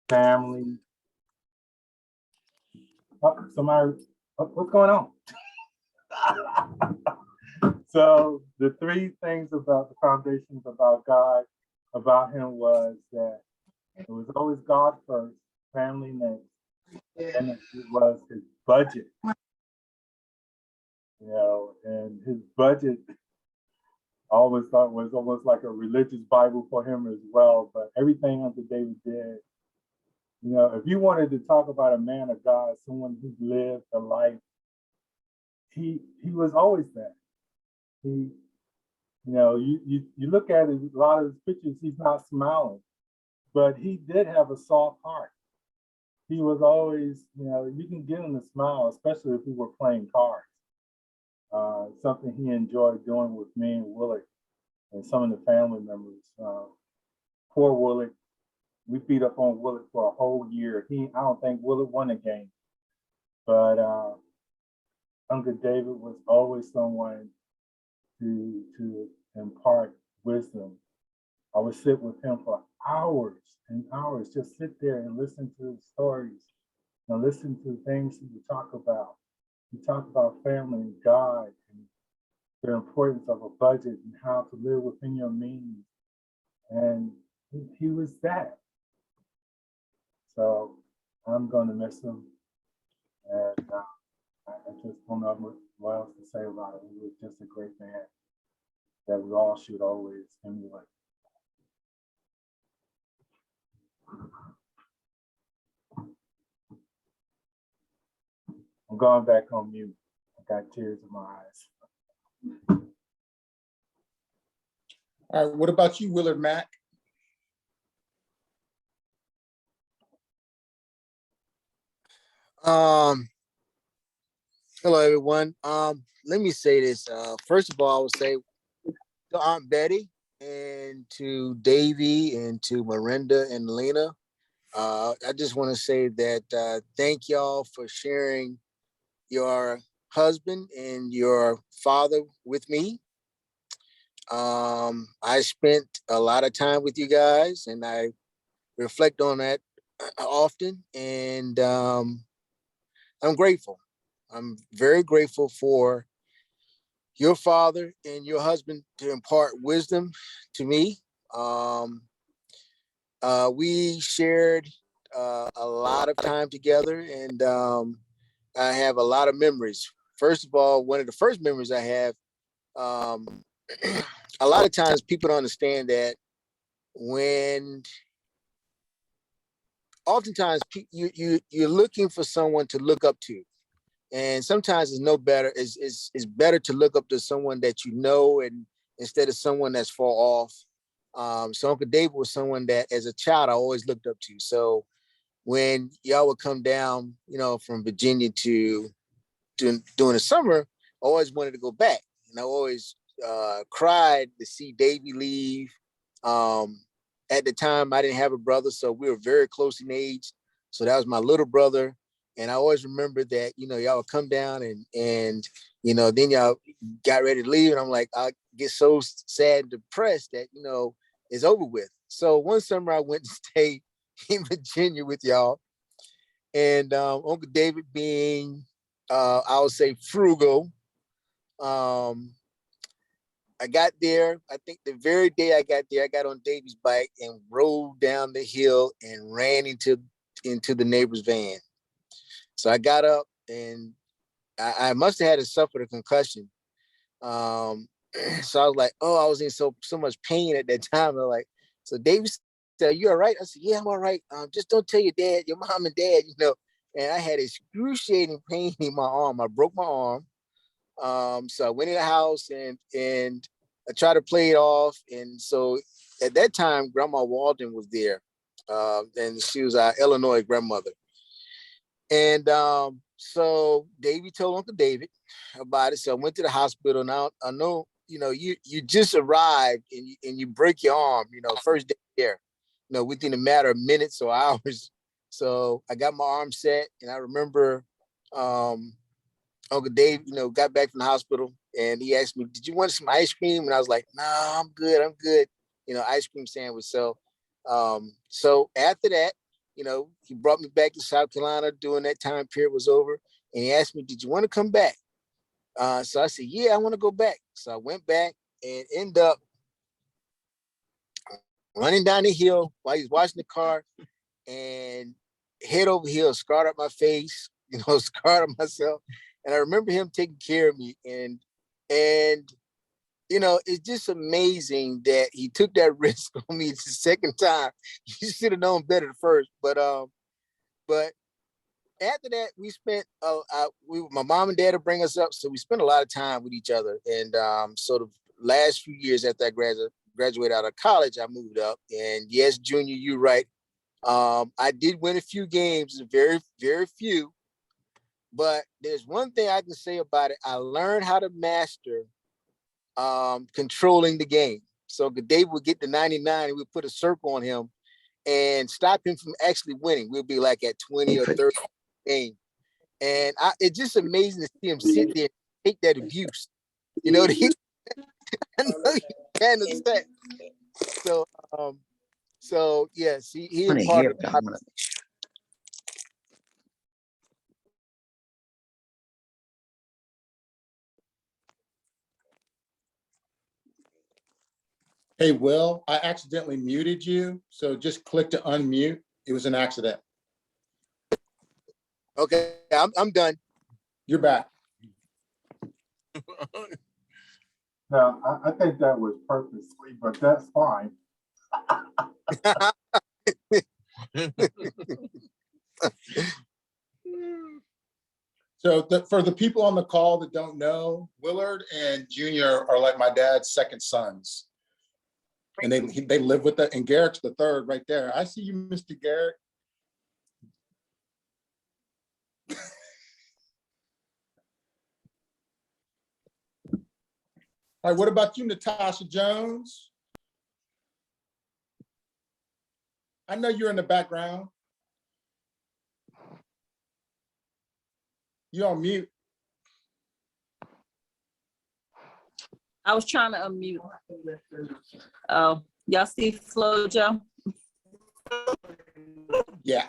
family. Somebody, what's going on? So the three things about the foundations about God, about him was that it was always God first, family next, and it was his budget. And his budget I always thought was almost like a religious Bible for him as well. But everything Uncle David did, if you wanted to talk about a man of God, someone who lived a life, he was always that. He, you look at it, a lot of his pictures, he's not smiling, but he did have a soft heart. He was always, you can get him to smile, especially if we were playing cards. Something he enjoyed doing with me and Willard and some of the family members. Poor Willard, we beat up on Willard for a whole year. I don't think Willard won a game, but Uncle David was always someone to impart wisdom. I would sit with him for hours and hours, just sit there and listen to his stories and listen to things he would talk about. He talked about family and God and the importance of a budget and how to live within your means. And he was that. So I'm going to miss him. And I just don't know what else to say about it. He was just a great man that we all should always emulate. I'm going back on mute. I got tears in my eyes. All right, what about you, Willard Mack? Hello everyone. Let me say this. First of all, I would say to Aunt Betty and to Davy and to Miranda and Lena. I just want to say that thank y'all for sharing your husband and your father with me. I spent a lot of time with you guys and I reflect on that often, and I'm grateful. I'm very grateful for your father and your husband to impart wisdom to me. We shared a lot of time together, and I have a lot of memories. First of all, one of the first memories I have, a lot of times people don't understand that oftentimes you're looking for someone to look up to. And sometimes it's better to look up to someone that you know, and instead of someone that's far off. So Uncle David was someone that as a child I always looked up to. So when y'all would come down, from Virginia to during the summer, I always wanted to go back. And I always cried to see Davy leave. At the time I didn't have a brother, so we were very close in age. So that was my little brother. And I always remember that, y'all would come down and then y'all got ready to leave. And I'm like, I get so sad and depressed that, it's over with. So one summer I went to stay in Virginia with y'all. And Uncle David being, I would say frugal. I got there, I think the very day I got there, I got on Davy's bike and rode down the hill and ran into the neighbor's van. So I got up and I must have had suffered a concussion. So I was like, I was in so much pain at that time. I'm like, so Davy said, "You all right?" I said, "Yeah, I'm all right. Just don't tell your dad, your mom and dad, And I had excruciating pain in my arm. I broke my arm. So I went in the house and I tried to play it off. And so at that time, Grandma Walden was there. And she was our Illinois grandmother. And so Davy told Uncle David about it. So I went to the hospital. Now I know, you just arrived and you break your arm, first day there, within a matter of minutes or hours. So I got my arm set, and I remember Uncle Dave, got back from the hospital and he asked me, "Did you want some ice cream?" And I was like, "No, I'm good. Ice cream sandwich." So, so after that, he brought me back to South Carolina during that time period was over. And he asked me, did you want to come back? So I said, yeah, I want to go back. So I went back and ended up running down the hill while he was washing the car and head over heels, scarred up my face, scarred up myself. And I remember him taking care of me. And it's just amazing that he took that risk on me the second time. You should have known better the first. But after that, we spent, my mom and dad would bring us up. So we spent a lot of time with each other. And so the last few years after I graduated out of college, I moved up. And yes, Junior, you're right. I did win a few games, very, very few. But there's one thing I can say about it. I learned how to master controlling the game. So David would get to 99 and we'd put a circle on him and stop him from actually winning. We'll be like at 20 or 30 game. And it's just amazing to see him sit there and take that abuse. I know you can't understand. So yes, he is part of the Hey, Will, I accidentally muted you, so just click to unmute. It was an accident. Okay, I'm done. You're back. Now, I think that was purposely, but that's fine. So for the people on the call that don't know, Willard and Junior are like my dad's second sons. And they live with that, and Garrett's the third right there. I see you, Mr. Garrett. All right, what about you, Natasha Jones? I know you're in the background. You're on mute. I was trying to unmute. Oh, y'all see Flojo? Yeah.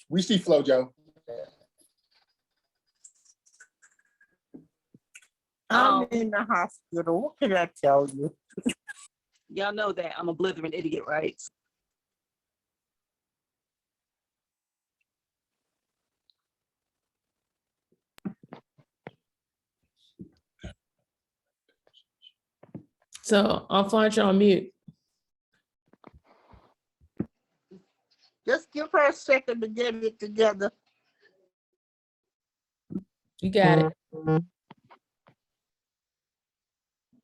We see Flojo. I'm in the hospital. What can I tell you? Y'all know that I'm a blithering idiot, right? So I'll find you on mute. Just give her a second to get it together. You got it.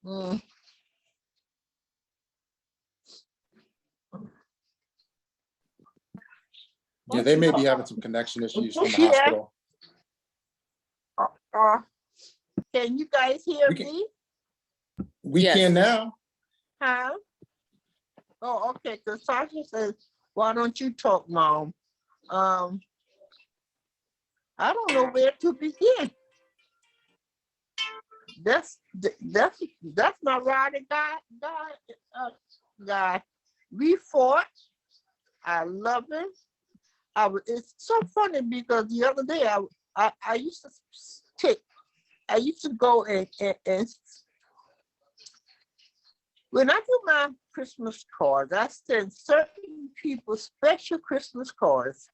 Mm. Yeah, they may be having some connection issues from the Yeah. hospital. Can you guys hear We can- me? We Yes. can now. Huh? Oh, okay. Because Sasha says, why don't you talk, Mom? I don't know where to begin. That's my ride or guy. We fought. I love him. It's so funny because the other day I used to go and when I do my Christmas cards, I send certain people special Christmas cards.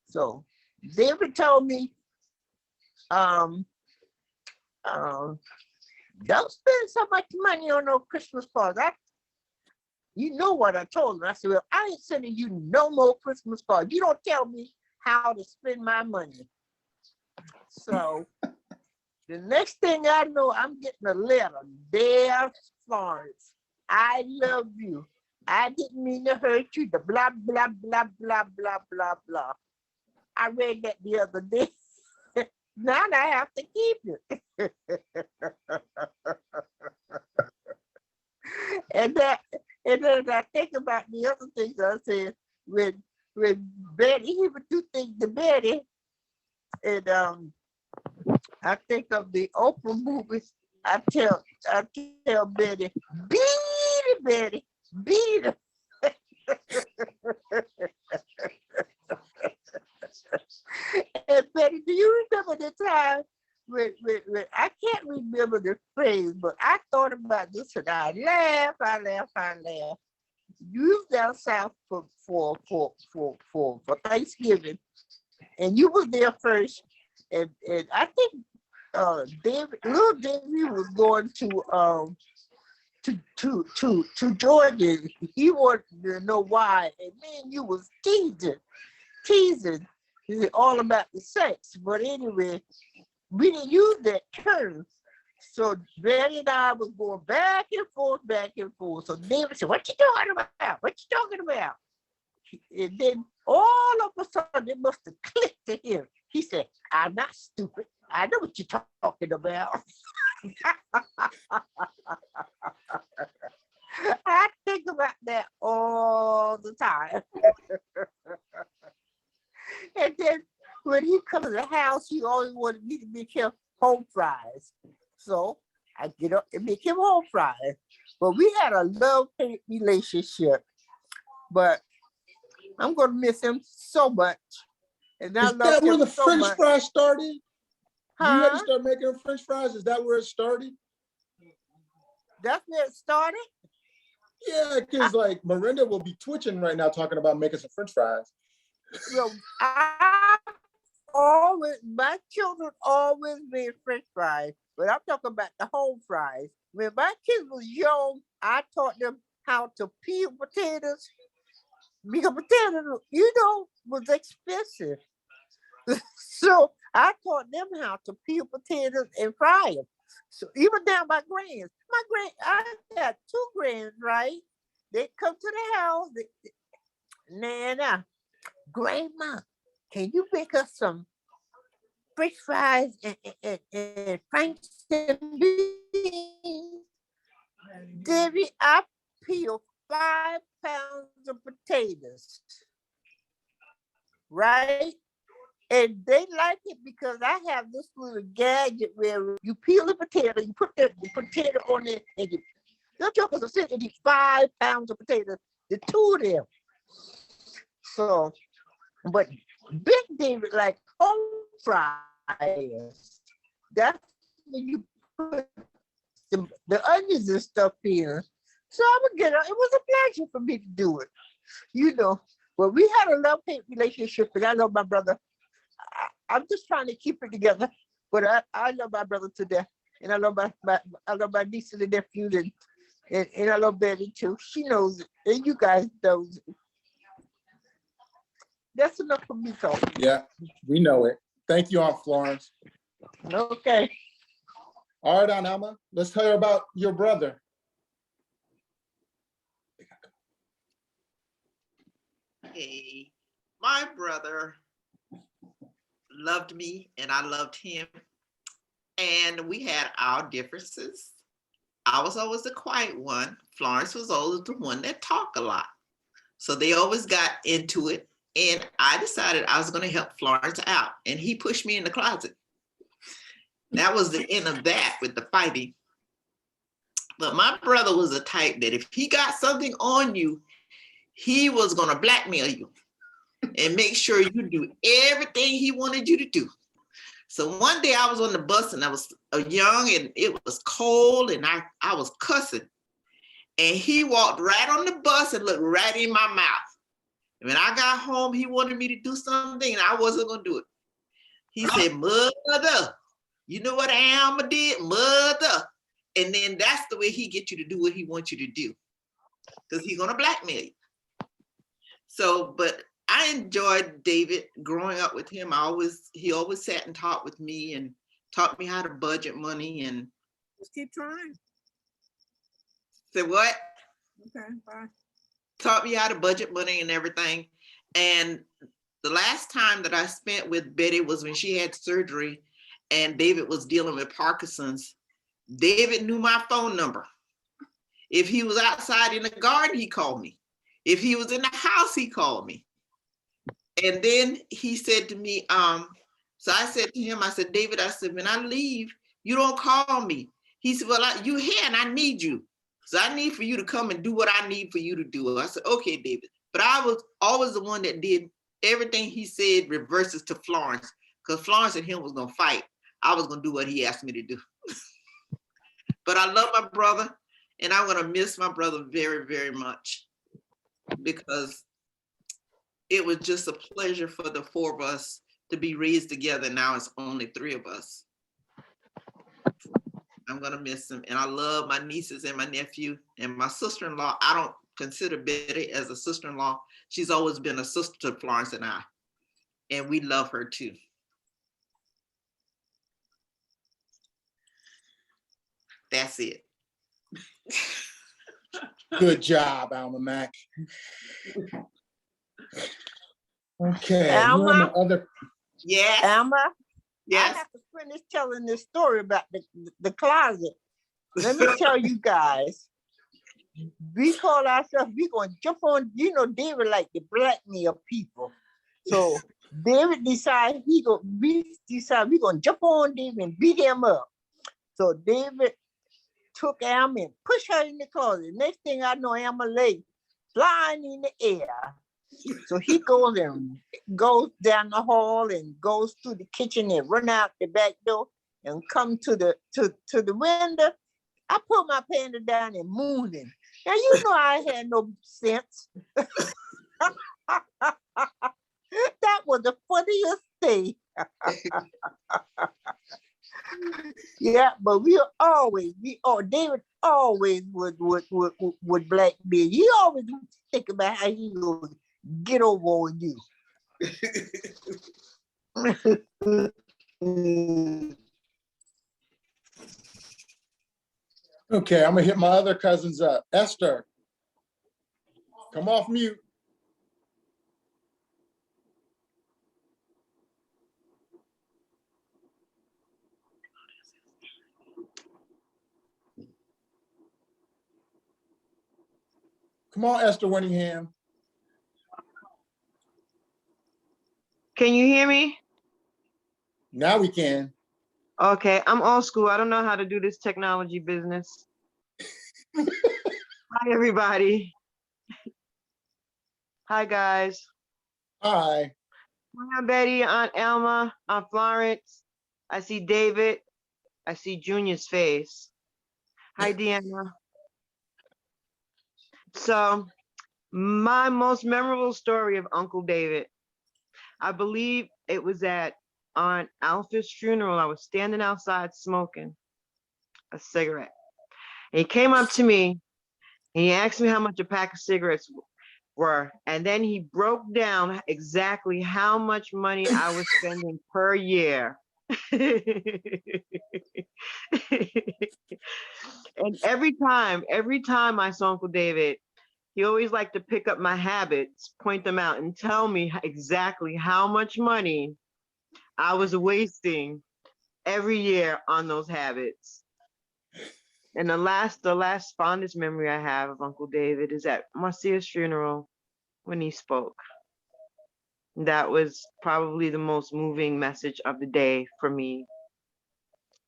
So David told me, don't spend so much money on no Christmas cards. You know what I told him. I said, well, I ain't sending you no more Christmas cards. You don't tell me how to spend my money. So the next thing I know, I'm getting a letter. Dear Florence, I love you. I didn't mean to hurt you. The blah, blah, blah, blah, blah, blah, blah. I read that the other day. Now I have to keep it. And then I think about the other things I said with Betty, he would do things to Betty. And I think of the Oprah movies. I tell Betty, beat it, Betty, beat it. And Betty, do you remember the time when I can't remember the phrase, but I thought about this and I laugh. You was down south for Thanksgiving, and you was there first, and I think little David was going to Georgia. He wanted to know why, and then you was teasing all about the sex. But anyway, we didn't use that term. So Betty and I was going back and forth. So David said, "What you talking about? What you talking about?" And then all of a sudden it must have clicked to him. He said, "I'm not stupid. I know what you're talking about." I think about that all the time. And then when he comes to the house, he always wanted me to make him home fries. So I get up and make him home fries. But we had a love-hate relationship. But I'm gonna miss him so much. And I Is love that where him the so French much. fries started? You had to Huh? start making French fries? Is that where it started? That's where it started. Yeah, because like Miranda will be twitching right now talking about making some French fries. Well, my children always made French fries, but I'm talking about the home fries. When my kids was young, I taught them how to peel potatoes because potatoes, was expensive. So I taught them how to peel potatoes and fry them. So even down my I got two grands, right? They come to the house, Nana, Grandma, can you make us some French fries and French and beans? Debbie, I peeled 5 pounds of potatoes, right? And they like it because I have this little gadget where you peel the potato, you put the potato on it, and the jokers are sitting and eat 5 pounds of potatoes, the two of them. So, but Big David like home fries. That's when you put the onions and stuff in. So I would get it. It was a pleasure for me to do it, But we had a love-hate relationship, and I love my brother. I'm just trying to keep it together, but I love my brother to death, and I love my nieces and nephews, and I love Betty too. She knows it, and you guys know it. That's enough for me, so. Yeah, we know it. Thank you, Aunt Florence. Okay. All right, Aunt Alma, let's hear about your brother. Hey, my brother loved me and I loved him. And we had our differences. I was always the quiet one. Florence was always the one that talked a lot. So they always got into it. And I decided I was going to help Florence out. And he pushed me in the closet. That was the end of that with the fighting. But my brother was the type that if he got something on you, he was going to blackmail you and make sure you do everything he wanted you to do. So one day I was on the bus and I was young and it was cold and I was cussing. And he walked right on the bus and looked right in my mouth. And when I got home, he wanted me to do something and I wasn't going to do it. He said, "Mother, you know what Alma did? Mother." And then that's the way he gets you to do what he wants you to do. Because he's going to blackmail you. So, but I enjoyed David growing up with him. He always sat and talked with me and taught me how to budget money and Just keep trying. said what? Okay, bye. Taught me how to budget money and everything. And the last time that I spent with Betty was when she had surgery and David was dealing with Parkinson's. David knew my phone number. If he was outside in the garden, he called me. If he was in the house, he called me. And then he said to me, so I said to him, I said, "David," I said, "when I leave, you don't call me." He said, "Well, you here and I need you. So I need for you to come and do what I need for you to do." I said, "Okay, David." But I was always the one that did everything he said reverses to Florence, because Florence and him was gonna fight. I was gonna do what he asked me to do. But I love my brother, and I'm gonna miss my brother very, very much, because it was just a pleasure for the four of us to be raised together. Now it's only three of us. I'm gonna miss him, and I love my nieces and my nephew and my sister-in-law. I don't consider Betty as a sister-in-law. She's always been a sister to Florence and I, and we love her too. That's it. Good job, Alma Mac. Okay, who are my Alma? other? Yes. Alma, I Yes. have to finish telling this story about the closet. Let me tell you guys, we call ourselves, we gonna jump on, you know, David like to blackmail people. So David decided we gonna jump on David and beat him up. So David took Alma and pushed her in the closet. Next thing I know, Alma lay flying in the air. So he goes down the hall and goes through the kitchen and run out the back door and come to the window. I put my panda down and mooned him. Now you know I had no sense. That was the funniest thing. Yeah, but David always would blackmail. He always think about how he would get over on you. Okay, I'm gonna hit my other cousins up. Esther, come off mute. Come on, Esther Winningham. Can you hear me? Now we can. Okay, I'm old school. I don't know how to do this technology business. Hi, everybody. Hi, guys. Hi. Hi, Betty, Aunt Elma, Aunt Florence. I see David. I see Junior's face. Hi, Deanna. So, my most memorable story of Uncle David, I believe it was at Aunt Alpha's funeral. I was standing outside smoking a cigarette. And he came up to me and he asked me how much a pack of cigarettes were. And then he broke down exactly how much money I was spending per year. And every time I saw Uncle David, he always liked to pick up my habits, point them out, and tell me exactly how much money I was wasting every year on those habits. And the last fondest memory I have of Uncle David is at Marcia's funeral when he spoke. That was probably the most moving message of the day for me.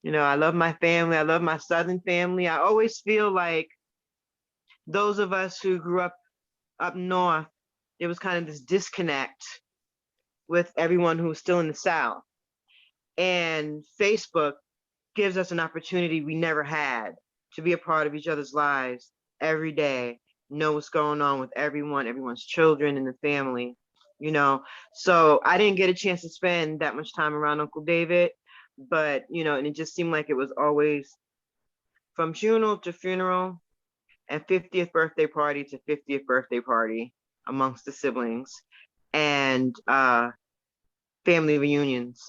You know, I love my family. I love my Southern family. I always feel like those of us who grew up north, there was kind of this disconnect with everyone who was still in the South. And Facebook gives us an opportunity we never had to be a part of each other's lives every day, know what's going on with everyone's children and the family, you know. So I didn't get a chance to spend that much time around Uncle David, but, you know, and it just seemed like it was always from funeral to funeral and 50th birthday party to 50th birthday party amongst the siblings and family reunions,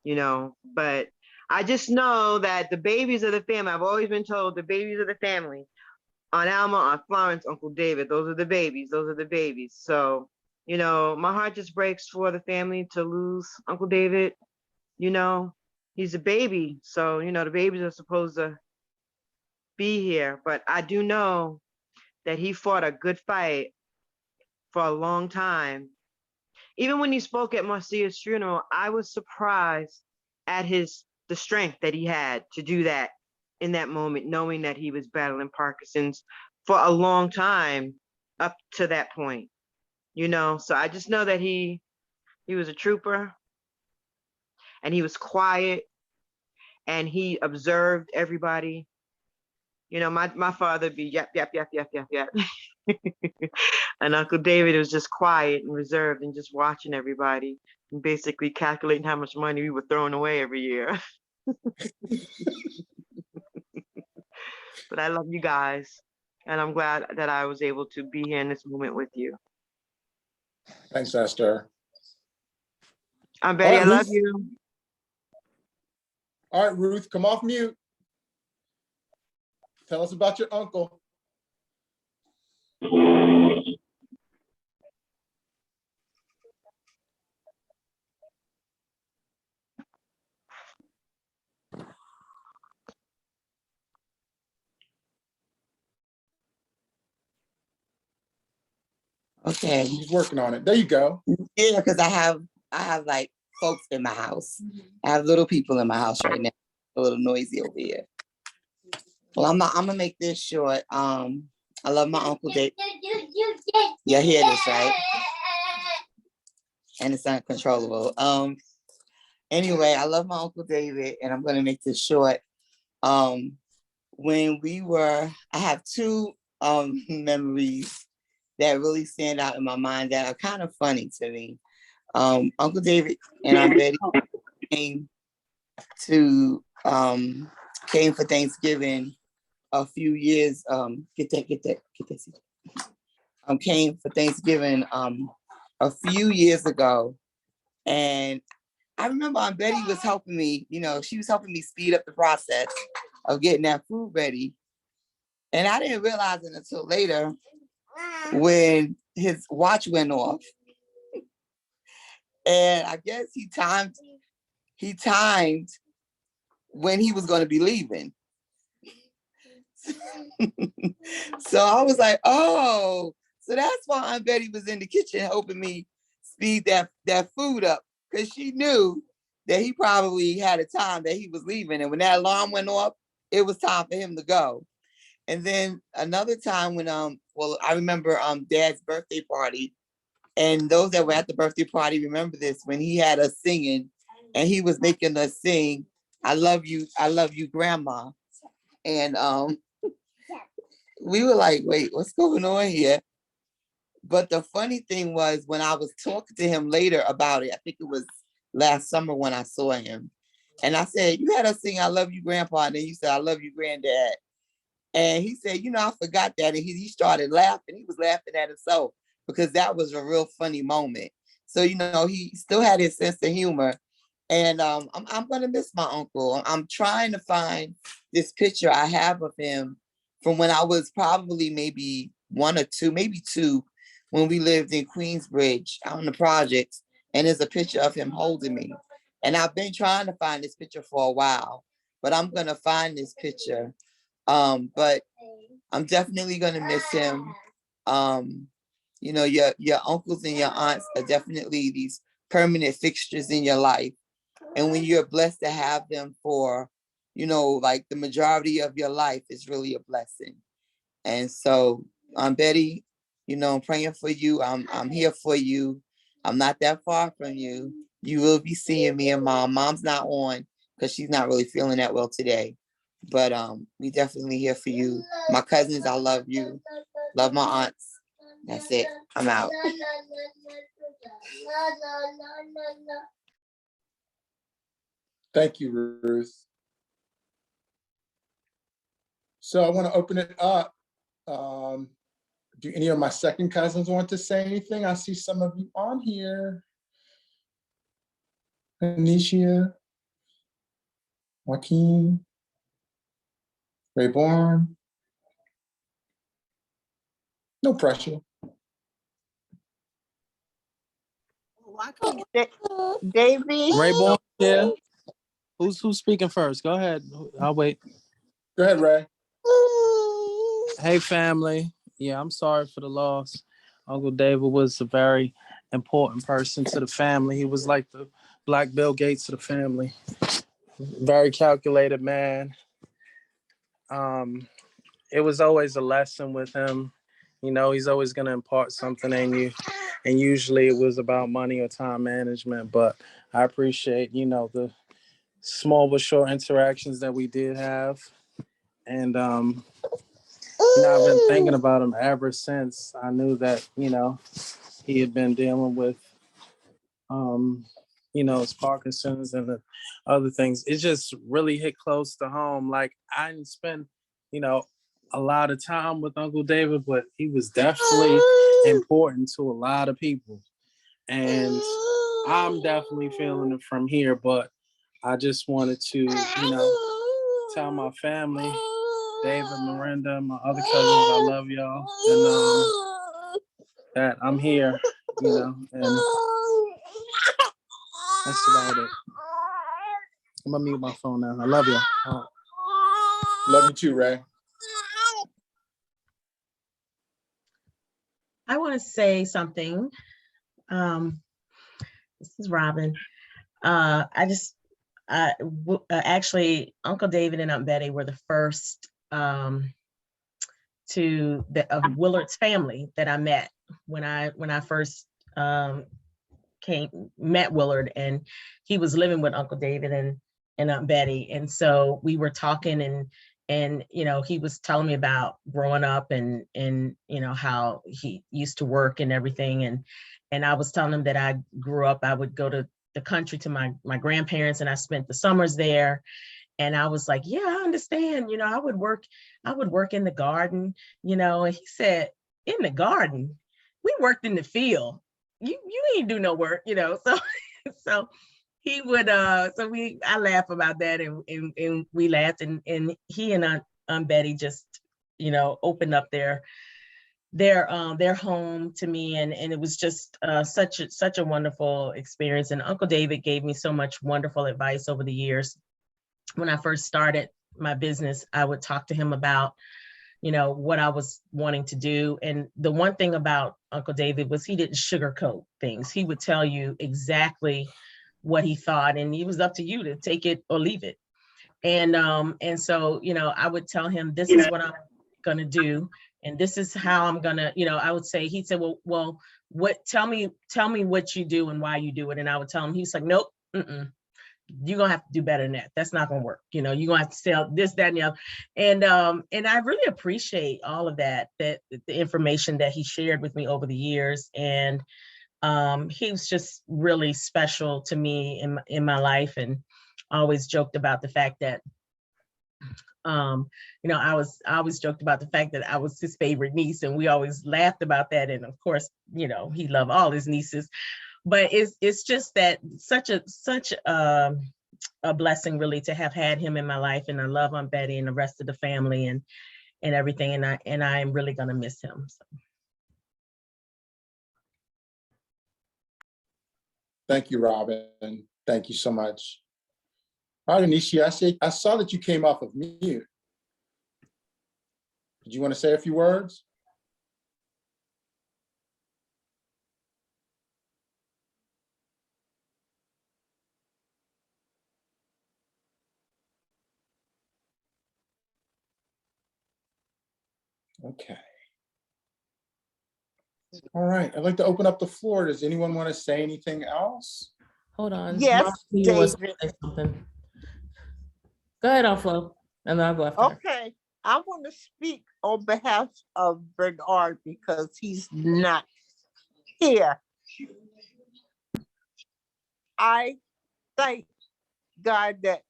you know. But I just know that the babies of the family, I've always been told the babies of the family, Aunt Alma, Aunt Florence, Uncle David, those are the babies, So, you know, my heart just breaks for the family to lose Uncle David. You know, he's a baby. So, you know, the babies are supposed to be here. But I do know that he fought a good fight for a long time. Even when he spoke at Marcia's funeral, I was surprised at the strength that he had to do that in that moment, knowing that he was battling Parkinson's for a long time up to that point. you know. So I just know that he was a trooper, and he was quiet, and he observed everybody. You know, my father would be yep, yep, yep, yep, yep, yep. And Uncle David was just quiet and reserved and just watching everybody and basically calculating how much money we were throwing away every year. But I love you guys, and I'm glad that I was able to be here in this moment with you. Thanks, Esther. I'm Betty. All I right, love Ruth. you. All right, Ruth, come off mute. Tell us about your uncle. Okay. He's working on it. There you go. Yeah, because I have like folks in my house. I have little people in my house right now. A little noisy over here. Well, I'm gonna make this short. I love my Uncle Dave. You hear this, right? And it's uncontrollable. Anyway, I love my Uncle David, and I'm gonna make this short. When I have two memories that really stand out in my mind that are kind of funny to me. Uncle David and Aunt Betty came for Thanksgiving a few years. Came for Thanksgiving a few years ago, and I remember Aunt Betty was helping me. You know, she was helping me speed up the process of getting that food ready, and I didn't realize it until later when his watch went off, and I guess he timed when he was going to be leaving. So I was like, oh, so that's why Aunt Betty was in the kitchen helping me speed that food up, because she knew that he probably had a time that he was leaving, and when that alarm went off, it was time for him to go. And then another time when I remember Dad's birthday party, and those that were at the birthday party remember this, when he had us singing, and he was making us sing, I love you, Grandma. And we were like, wait, what's going on here? But the funny thing was, when I was talking to him later about it, I think it was last summer when I saw him, and I said, you had us sing I love you, Grandpa, and then you said, I love you, Granddad. And he said, I forgot that. And he started laughing. He was laughing at himself because that was a real funny moment. So, he still had his sense of humor. And I'm going to miss my uncle. I'm trying to find this picture I have of him from when I was probably maybe one or two, maybe two, when we lived in Queensbridge out in the projects. And there's a picture of him holding me. And I've been trying to find this picture for a while, but I'm going to find this picture. But I'm definitely gonna miss him. Your uncles and your aunts are definitely these permanent fixtures in your life. And when you're blessed to have them for, like the majority of your life, it's really a blessing. And so, Betty, I'm praying for you. I'm here for you. I'm not that far from you. You will be seeing me and Mom. Mom's not on because she's not really feeling that well today. But we definitely here for you. My cousins, I love you. Love my aunts. That's it. I'm out. Thank you, Ruth. So I want to open it up. Do any of my second cousins want to say anything? I see some of you on here. Anisha, Joaquin, Rayborn. No pressure. Davy. Rayborn, yeah. Who's speaking first? Go ahead. I'll wait. Go ahead, Ray. Hey, family. Yeah, I'm sorry for the loss. Uncle David was a very important person to the family. He was like the Black Bill Gates of the family. Very calculated man. It was always a lesson with him. He's always going to impart something in you. And usually it was about money or time management. But I appreciate, the small but short interactions that we did have. And, I've been thinking about him ever since I knew that, he had been dealing with, his Parkinson's and the other things. It just really hit close to home. Like, I didn't spend, a lot of time with Uncle David, but he was definitely important to a lot of people. And I'm definitely feeling it from here, but I just wanted to, tell my family, David, Miranda, my other cousins, I love y'all. And that I'm here, and that's about it. I'm gonna mute my phone now. I love y'all. Love you too, Ray. I want to say something. This is Robin. Actually, Uncle David and Aunt Betty were the first of Willard's family that I met when I first met Willard, and he was living with Uncle David and Aunt Betty. And so we were talking, and he was telling me about growing up and how he used to work and everything. And I was telling him that I grew up, I would go to the country to my grandparents, and I spent the summers there. And I was like, yeah, I understand. I would work in the garden, and he said, in the garden? We worked in the field. You ain't do no work, so he would I laugh about that, and we laughed, and he and Aunt Betty just opened up their home to me, and it was just such a wonderful experience. And Uncle David gave me so much wonderful advice over the years. When I first started my business, I would talk to him about what I was wanting to do. And the one thing about Uncle David was he didn't sugarcoat things. He would tell you exactly what he thought, and it was up to you to take it or leave it. And so, I would tell him, this is what I'm gonna do, and this is how I'm gonna, I would say, he'd say, well, what, tell me what you do and why you do it. And I would tell him, he's like, nope, you're gonna have to do better than that. That's not gonna work. You're gonna have to sell this, that, and the other. And I really appreciate all of that the information that he shared with me over the years. And he was just really special to me in my life. And I always joked about the fact that I always joked about the fact that I was his favorite niece, and we always laughed about that. And of course, he loved all his nieces. But it's just that such a blessing, really, to have had him in my life. And I love Aunt Betty and the rest of the family and everything. And I am really gonna miss him. So. Thank you, Robin. Thank you so much. All right, Anishi, I saw that you came off of mute. Did you want to say a few words? Okay. All right, I'd like to open up the floor. Does anyone want to say anything else? Hold on. Yes, Mom, wants to David. say something. Go ahead, Flo, and then I'll go after her. Okay, I want to speak on behalf of Bernard because he's not here. I thank God that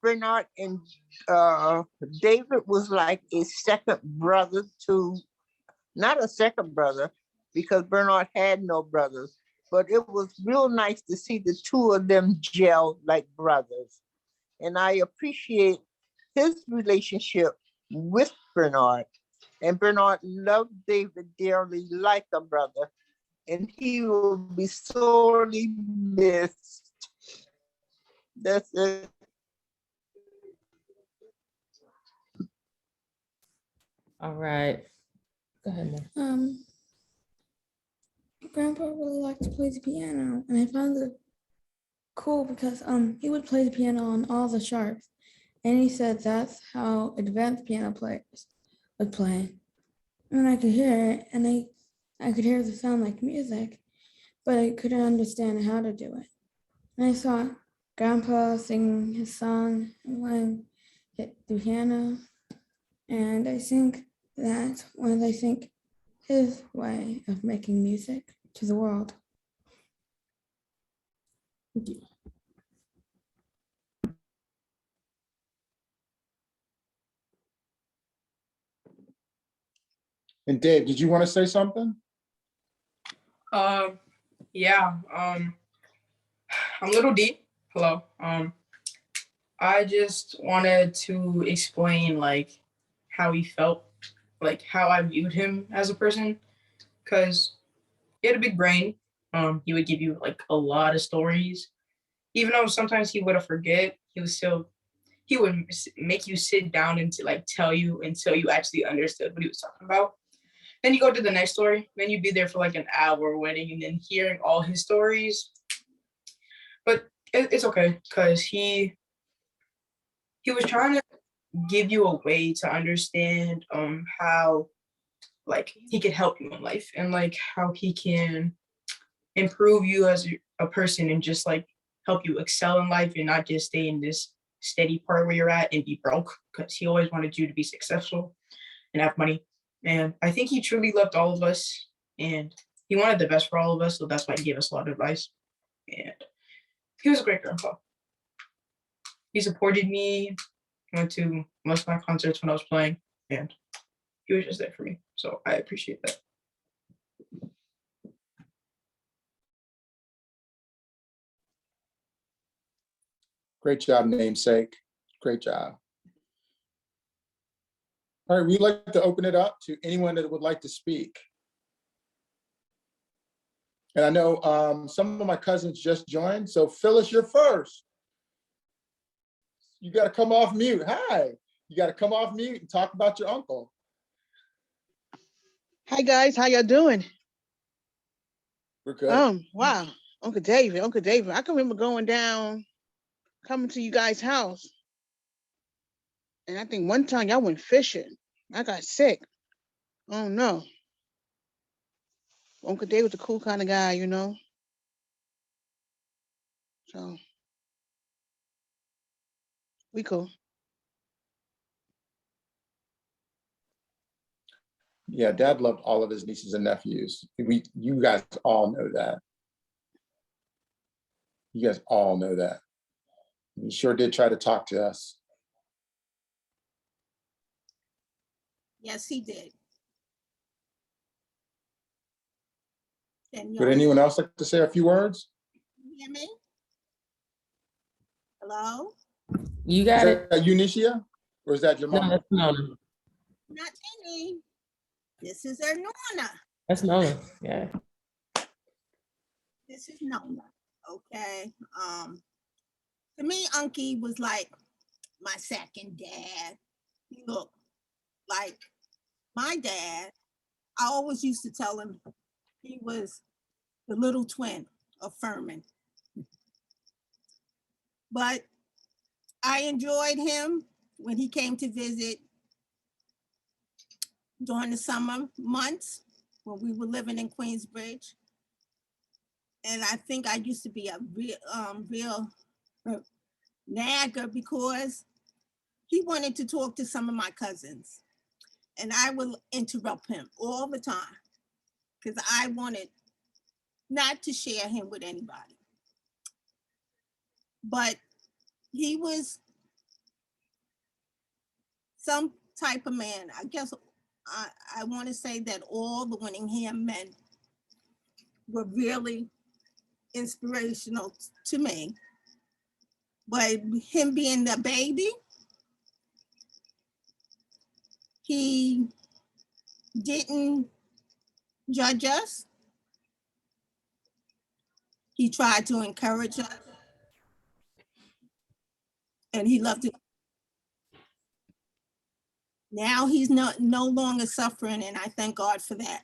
Bernard and David was like a second brother to, not a second brother, because Bernard had no brothers, but it was real nice to see the two of them gel like brothers. And I appreciate his relationship with Bernard. And Bernard loved David dearly like a brother, and he will be sorely missed. That's it. All right. Go ahead, Mom. Grandpa really liked to play the piano, and I found it cool because he would play the piano on all the sharps, and he said that's how advanced piano players would play. and I could hear it, and I could hear the sound like music, but I couldn't understand how to do it. And I saw Grandpa sing his song and playing the piano, and I think that was, I think, his way of making music to the world. Thank you. And Dave, did you want to say something? Yeah. I'm Little D. Hello. I just wanted to explain like how he felt, like how I viewed him as a person, because he had a big brain. He would give you like a lot of stories, even though sometimes he would forget. He would make you sit down and to like tell you until you actually understood what he was talking about. Then you go to the next story. Then you'd be there for like an hour waiting and then hearing all his stories. But it's okay because he was trying to give you a way to understand how like he could help you in life and like how he can improve you as a person and just like help you excel in life and not just stay in this steady part where you're at and be broke, because he always wanted you to be successful and have money. And I think he truly loved all of us and he wanted the best for all of us. So that's why he gave us a lot of advice. And he was a great grandpa. He supported me, went to most of my concerts when I was playing, and he was just there for me. So I appreciate that. Great job, namesake. Great job. All right, we'd like to open it up to anyone that would like to speak. And I know some of my cousins just joined. So Phyllis, you're first. You got to come off mute. Hi. You got to come off mute and talk about your uncle. Hi guys, how y'all doing? We're good. Wow, Uncle David. I can remember going down, coming to you guys' house. And I think one time y'all went fishing. I got sick. Oh no. Uncle David was a cool kind of guy, you know? So, we cool. Yeah, Dad loved all of his nieces and nephews. You guys all know that. You guys all know that. He sure did try to talk to us. Yes, he did. Would anyone else like to say a few words? You hear me? Hello? You got it. Is that you, Nishia? Or is that your mom? No, that's Nona. Not Jenny. This is her Nona. That's Nona. Yeah. This is Nona. Okay. To me, Unky was like my second dad. He looked like my dad. I always used to tell him he was the little twin of Furman. But I enjoyed him when he came to visit during the summer months when we were living in Queensbridge. And I think I used to be a real nagger because he wanted to talk to some of my cousins. And I would interrupt him all the time because I wanted not to share him with anybody. But he was some type of man. I guess I want to say that all the Winningham men were really inspirational to me. But him being the baby, he didn't judge us. He tried to encourage us. And he loved it. Now he's no longer suffering, and I thank God for that.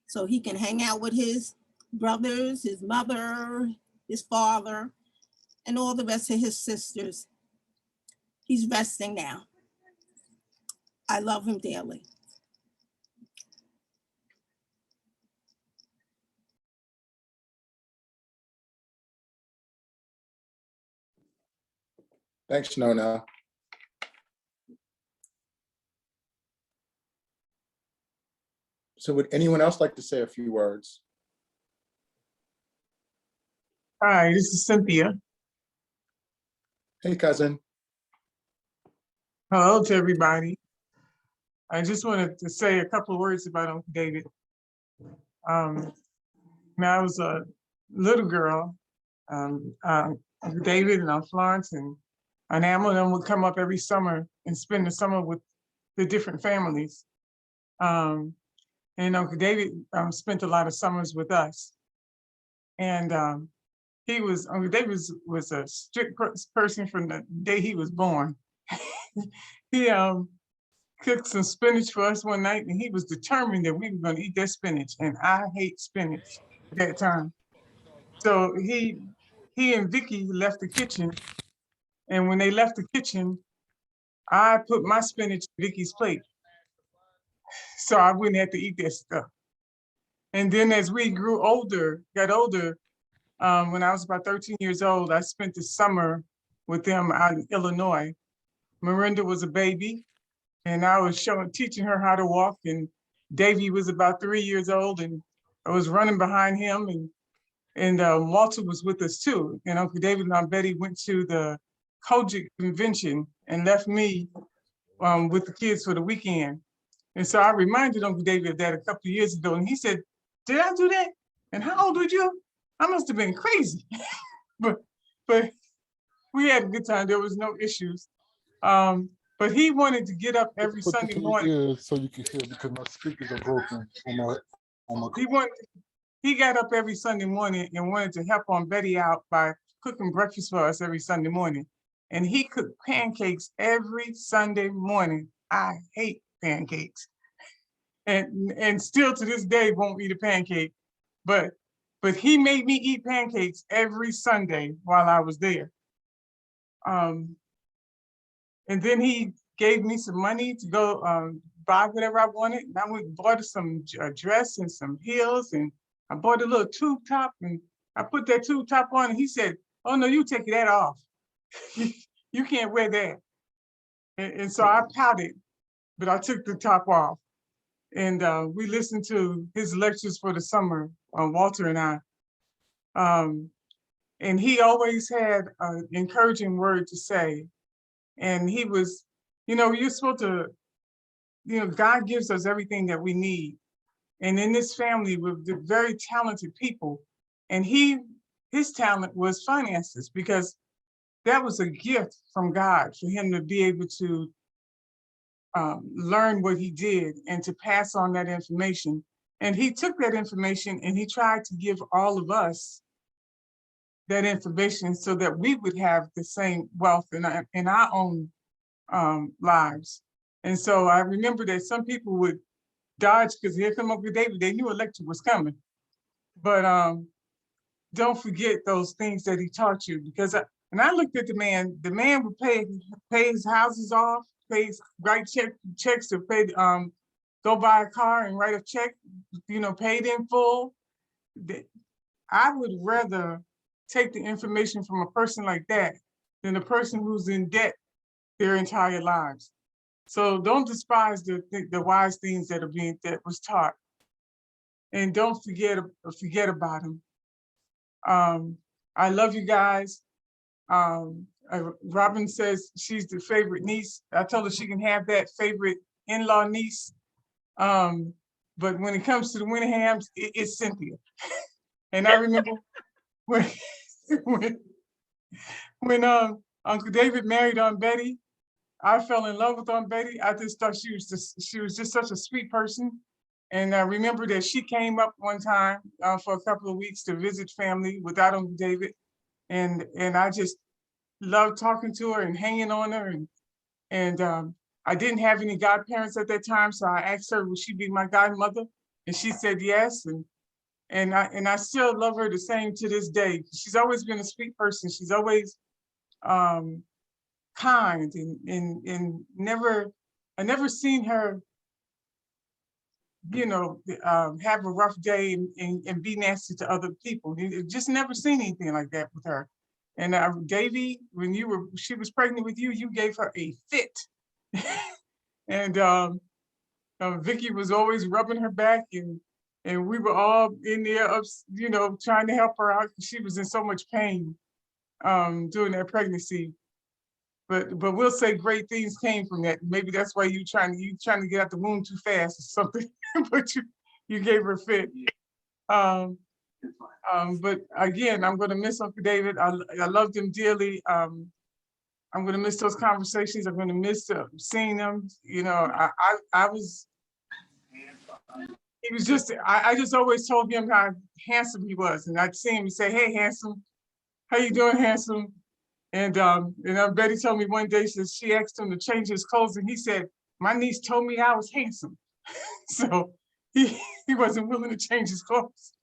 So he can hang out with his brothers, his mother, his father, and all the rest of his sisters. He's resting now. I love him dearly. Thanks, Nona. So would anyone else like to say a few words? Hi, this is Cynthia. Hey, cousin. Hello to everybody. I just wanted to say a couple of words about Uncle David. When I was a little girl, Uncle David and Aunt Florence and Aunt Alma and them would come up every summer and spend the summer with the different families. And Uncle David spent a lot of summers with us. And Uncle David was a strict person from the day he was born. He cooked some spinach for us one night, and he was determined that we were going to eat that spinach. And I hate spinach at that time. So he and Vicky left the kitchen. And when they left the kitchen, I put my spinach in Vicky's plate, so I wouldn't have to eat that stuff. And then as we got older, when I was about 13 years old, I spent the summer with them out in Illinois. Miranda was a baby, and I was teaching her how to walk, and Davy was about 3 years old, and I was running behind him, and Walter was with us too. And Uncle David and Aunt Betty went to the Kojic convention and left me with the kids for the weekend. And so I reminded Uncle David of that a couple of years ago, and he said, "Did I do that? And how old were you?" I must have been crazy, but we had a good time. There was no issues. But he wanted to get up every Sunday morning. So you can hear, because my speakers are broken on my. He got up every Sunday morning and wanted to help Aunt Betty out by cooking breakfast for us every Sunday morning. And he cooked pancakes every Sunday morning. I hate pancakes. And still to this day won't eat a pancake. But he made me eat pancakes every Sunday while I was there. And then he gave me some money to go buy whatever I wanted. And I went and bought some dress and some heels, and I bought a little tube top, and I put that tube top on, and he said, "Oh no, you take that off. You can't wear that." And so I pouted, but I took the top off. And we listened to his lectures for the summer, Walter and I. And he always had an encouraging word to say. And he was, you're supposed to, God gives us everything that we need. And in this family, we're very talented people. And his talent was finances, because that was a gift from God for him to be able to learn what he did and to pass on that information. And he took that information and he tried to give all of us that information so that we would have the same wealth in our own lives. And so I remember that some people would dodge, because here come Uncle David, they knew a lecture was coming. But don't forget those things that he taught you, because I looked at the man would pay his houses off, write checks to pay, go buy a car and write a check, paid in full. I would rather take the information from a person like that than a person who's in debt their entire lives. So don't despise the wise things that was taught, and don't forget about them. I love you guys. Robin says she's the favorite niece. I told her she can have that favorite in-law niece. But when it comes to the Winninghams, it's Cynthia. And I remember when Uncle David married Aunt Betty, I fell in love with Aunt Betty. I just thought she was just such a sweet person. And I remember that she came up one time for a couple of weeks to visit family without Uncle David. And I just loved talking to her and hanging on her. And I didn't have any godparents at that time, so I asked her, would she be my godmother? And she said yes. And I still love her the same to this day. She's always been a sweet person. She's always kind and I never seen her, have a rough day and be nasty to other people. Just never seen anything like that with her. And Davy, when she was pregnant with you, you gave her a fit. And Vicky was always rubbing her back, and we were all in there, trying to help her out. She was in so much pain during that pregnancy. But we'll say great things came from that. Maybe that's why you trying to get out the womb too fast or something. But you gave her a fit. But again, I'm going to miss Uncle David. I loved him dearly. I'm going to miss those conversations. I'm going to miss seeing them. I just always told him how handsome he was. And I'd see him and say, "Hey, handsome, how you doing, handsome?" And Betty told me one day, she asked him to change his clothes, and he said, "My niece told me I was handsome." So he wasn't willing to change his clothes.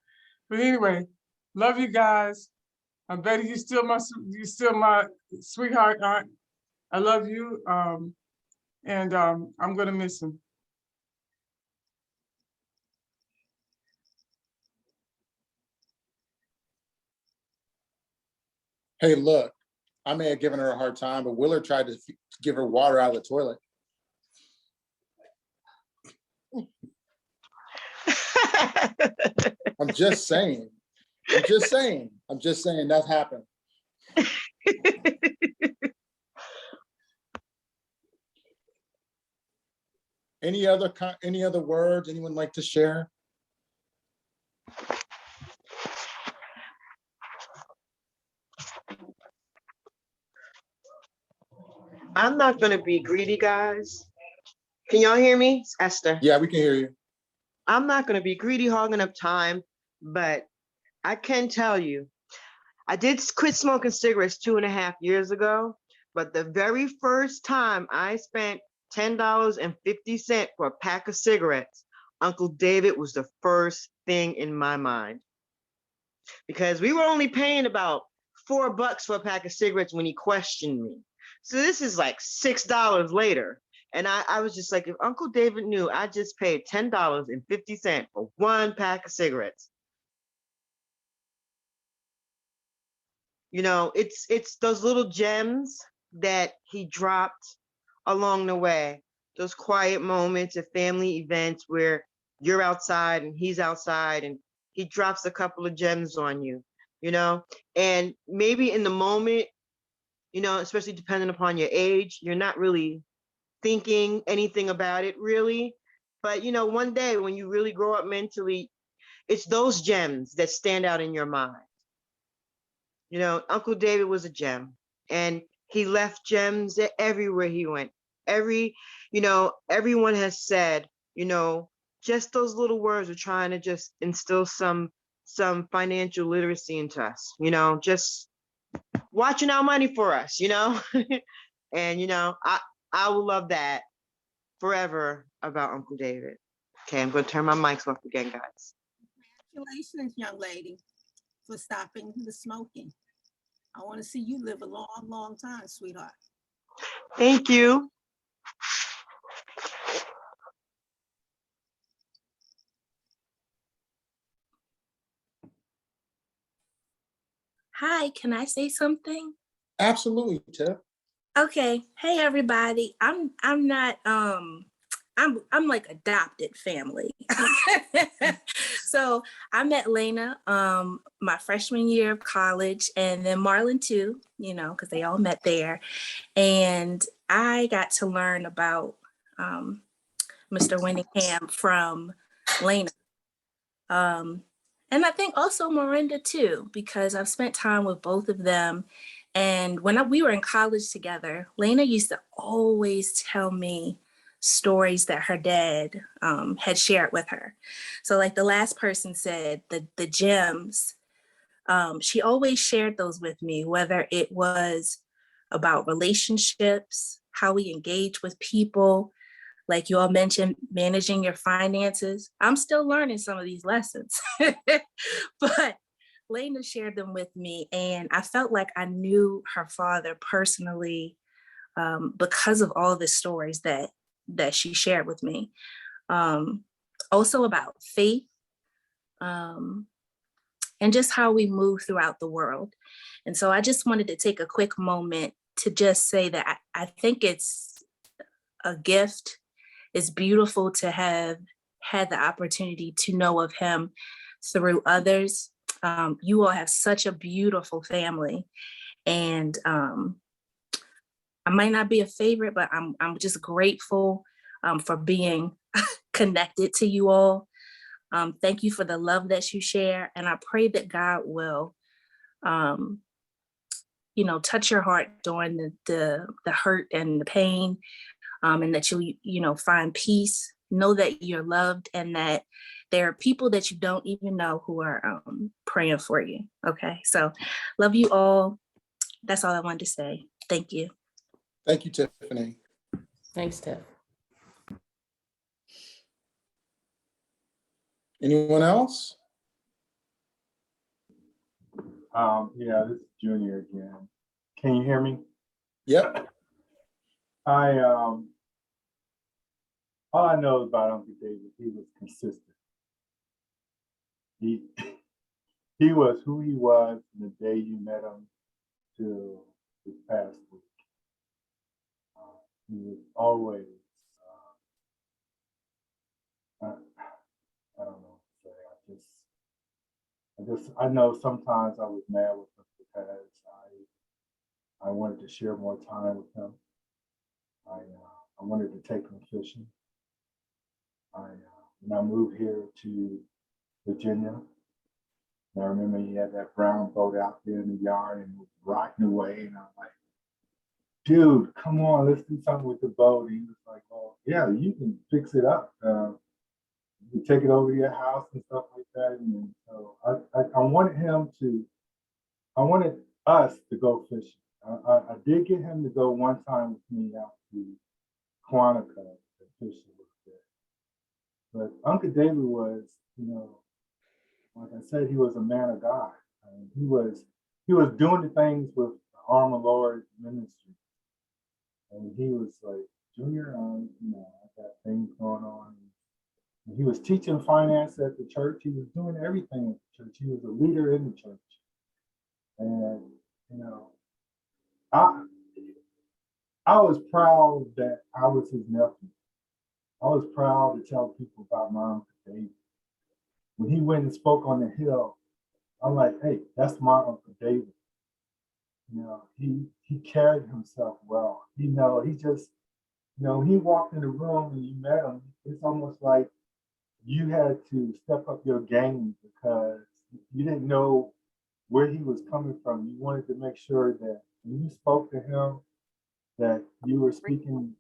But anyway, love you guys. Betty, you're still my sweetheart aunt. I love you. And I'm gonna miss him. Hey, look, I may have given her a hard time, but Willard tried to give her water out of the toilet. I'm just saying that happened. Any other words anyone like to share? I'm not going to be greedy, guys. Can y'all hear me? It's Esther. Yeah, we can hear you. I'm not going to be greedy hogging up time, but I can tell you, I did quit smoking cigarettes 2.5 years ago, but the very first time I spent $10.50 for a pack of cigarettes, Uncle David was the first thing in my mind. Because we were only paying about $4 for a pack of cigarettes when he questioned me. So this is like $6 later. And I was just like, if Uncle David knew I just paid $10.50 for one pack of cigarettes. It's those little gems that he dropped along the way, those quiet moments at family events where you're outside and he's outside and he drops a couple of gems on you, and maybe in the moment, especially depending upon your age, you're not really thinking anything about it really. But, one day when you really grow up mentally, it's those gems that stand out in your mind. Uncle David was a gem, and he left gems everywhere he went. Everyone has said, just those little words are trying to just instill some financial literacy into us, just watching our money for us, and, I will love that forever about Uncle David. Okay, I'm going to turn my mics off again, guys. Congratulations, young lady, for stopping the smoking. I want to see you live a long, long time, sweetheart. Thank you. Hi, can I say something? Absolutely, Tiff. Okay. Hey everybody. I'm not I'm like adopted family. So I met Lena my freshman year of college, and then Marlon too, because they all met there. And I got to learn about Mr. Winningham from Lena. And I think also Miranda too, because I've spent time with both of them. And when we were in college together, Lena used to always tell me stories that her dad had shared with her. So like the last person said, the gems, she always shared those with me, whether it was about relationships, how we engage with people, like you all mentioned, managing your finances. I'm still learning some of these lessons, but Lena shared them with me, and I felt like I knew her father personally because of all the stories that she shared with me. Also about faith, and and just how we move throughout the world. And so I just wanted to take a quick moment to just say that I think it's a gift. It's beautiful to have had the opportunity to know of him through others. You all have such a beautiful family, and I might not be a favorite, but I'm just grateful for being connected to you all. Thank you for the love that you share, and I pray that God will, touch your heart during the hurt and the pain, and that you find peace. Know that you're loved, and that there are people that you don't even know who are praying for you. Okay, so love you all. That's all I wanted to say. Thank you. Thank you, Tiffany. Thanks, Tiff. Anyone else? Yeah, this is Junior again. Can you hear me? Yep. All I know about Uncle David, he was consistent. He was who he was from the day you met him to this past week. He was always, I don't know what to say. I know sometimes I was mad with him because I wanted to share more time with him. I wanted to take him fishing. When I moved here to Virginia, and I remember he had that brown boat out there in the yard and was rocking away, and I'm like, dude, come on, let's do something with the boat. And he was like, well, yeah, you can fix it up. You can take it over to your house and stuff like that. And so I wanted us to go fishing. I did get him to go one time with me out to Quantica to fish a little bit. But Uncle David was, like I said, he was a man of God. He was doing the things with the Arm of Lord ministry. And he was like, Junior, I got things going on. And he was teaching finance at the church. He was doing everything at the church. He was a leader in the church. And, I was proud that I was his nephew. I was proud to tell people about my Uncle David. When he went and spoke on the hill, I'm like, hey, that's my Uncle David. He carried himself well. He just, he walked in the room and you met him, it's almost like you had to step up your game because you didn't know where he was coming from. You wanted to make sure that when you spoke to him, that you were speaking,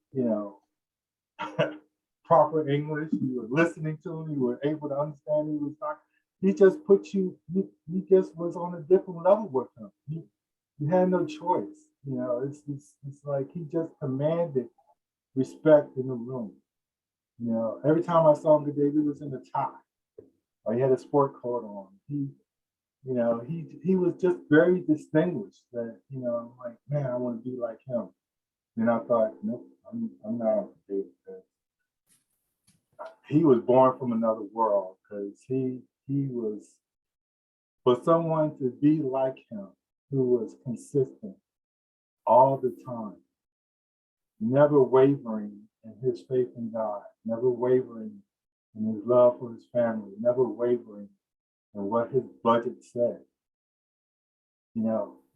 proper English, you were listening to him, you were able to understand he was talking. He just put you just was on a different level with him. You had no choice. It's like he just commanded respect in the room. Every time I saw him today, he was in a tie, or he had a sport coat on. He was just very distinguished. That I'm like, man, I want to be like him. And I thought, nope, I'm not Uncle David. He was born from another world because he was, for someone to be like him, who was consistent all the time, never wavering in his faith in God, never wavering in his love for his family, never wavering in what his budget said.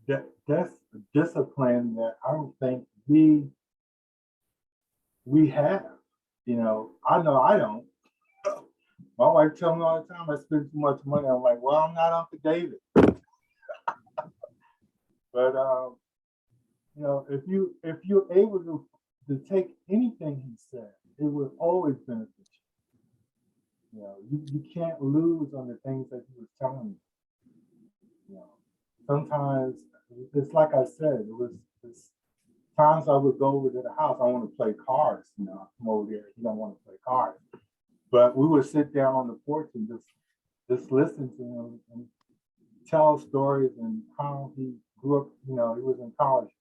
That's a discipline that I don't think we have. I know I don't. My wife tells me all the time I spend too much money. I'm like, well, I'm not Uncle David. But if you're able to take anything he said, it will always benefit you. You can't lose on the things that he was telling you. Sometimes it's like I said, it's times I would go over to the house. I want to play cards. I come over there. He don't want to play cards. But we would sit down on the porch and just listen to him and tell stories and how he grew up. He was in college.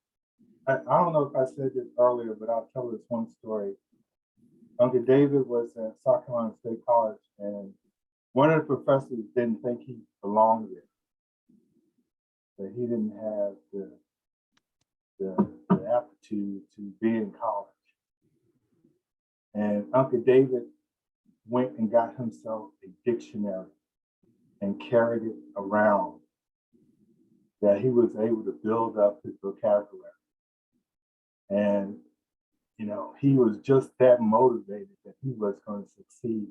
I don't know if I said this earlier, but I'll tell this one story. Uncle David was at South Carolina State College, and one of the professors didn't think he belonged there. that he didn't have the aptitude to be in college. And Uncle David went and got himself a dictionary and carried it around, that he was able to build up his vocabulary. And, you know, he was just that motivated that he was going to succeed.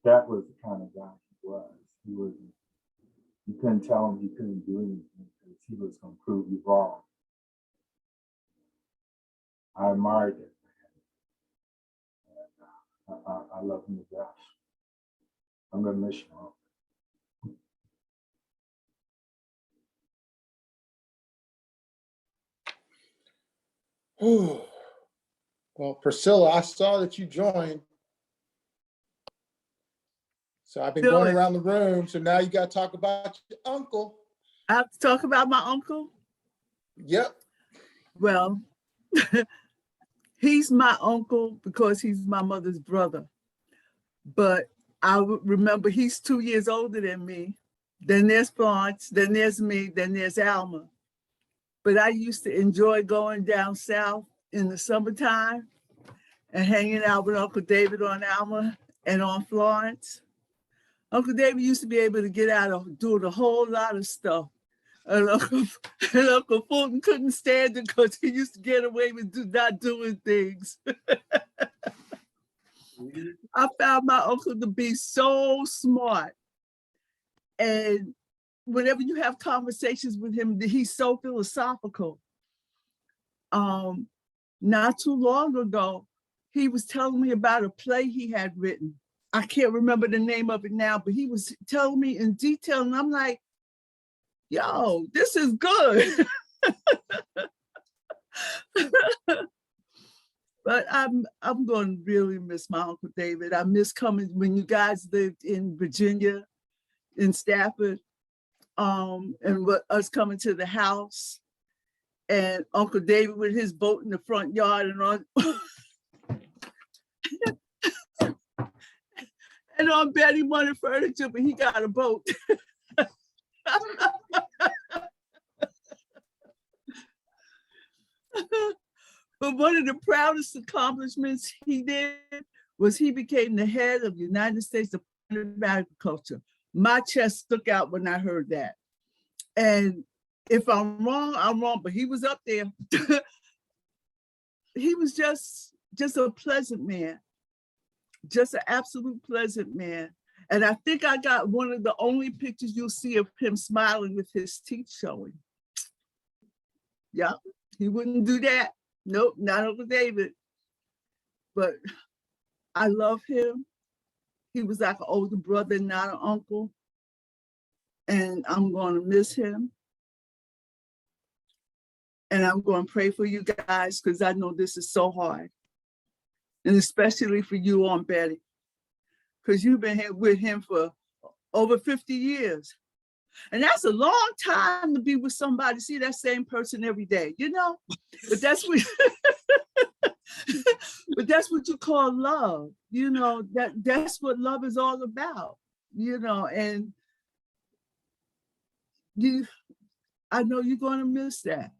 That was the kind of guy he was. You couldn't tell him he couldn't do anything because he was going to prove you wrong. I admired it. I love him to death. I'm going to miss you. Well, Priscilla, I saw that you joined. So I've been going around the room. So now you got to talk about your uncle. I have to talk about my uncle? Yep. Well, he's my uncle because he's my mother's brother. But I remember he's 2 years older than me. Then there's Florence, then there's me, then there's Alma. But I used to enjoy going down south in the summertime and hanging out with Uncle David on Alma and on Florence. Uncle David used to be able to get out of doing a whole lot of stuff. And Uncle Fulton couldn't stand it because he used to get away with not doing things. I found my uncle to be so smart. And whenever you have conversations with him, he's so philosophical. Not too long ago, he was telling me about a play he had written. I can't remember the name of it now, but he was telling me in detail, and I'm like, yo, this is good. But I'm going to really miss my Uncle David. I miss coming when you guys lived in Virginia, in Stafford, and us coming to the house, and Uncle David with his boat in the front yard and on. And on Betty wanted furniture, but he got a boat. But one of the proudest accomplishments he did was he became the head of the United States Department of Agriculture. My chest stuck out when I heard that. And if I'm wrong, but he was up there. He was just a pleasant man, just an absolute pleasant man. And I think I got one of the only pictures you'll see of him smiling with his teeth showing. Yeah, he wouldn't do that. Nope, not Uncle David. But I love him. He was like an older brother, not an uncle. And I'm going to miss him. And I'm going to pray for you guys because I know this is so hard. And especially for you, Aunt Betty, because you've been here with him for over 50 years. And that's a long time to be with somebody, see that same person every day, you know? But that's what, but that's what you call love, you know, that's what love is all about, you know, and I know you're going to miss that.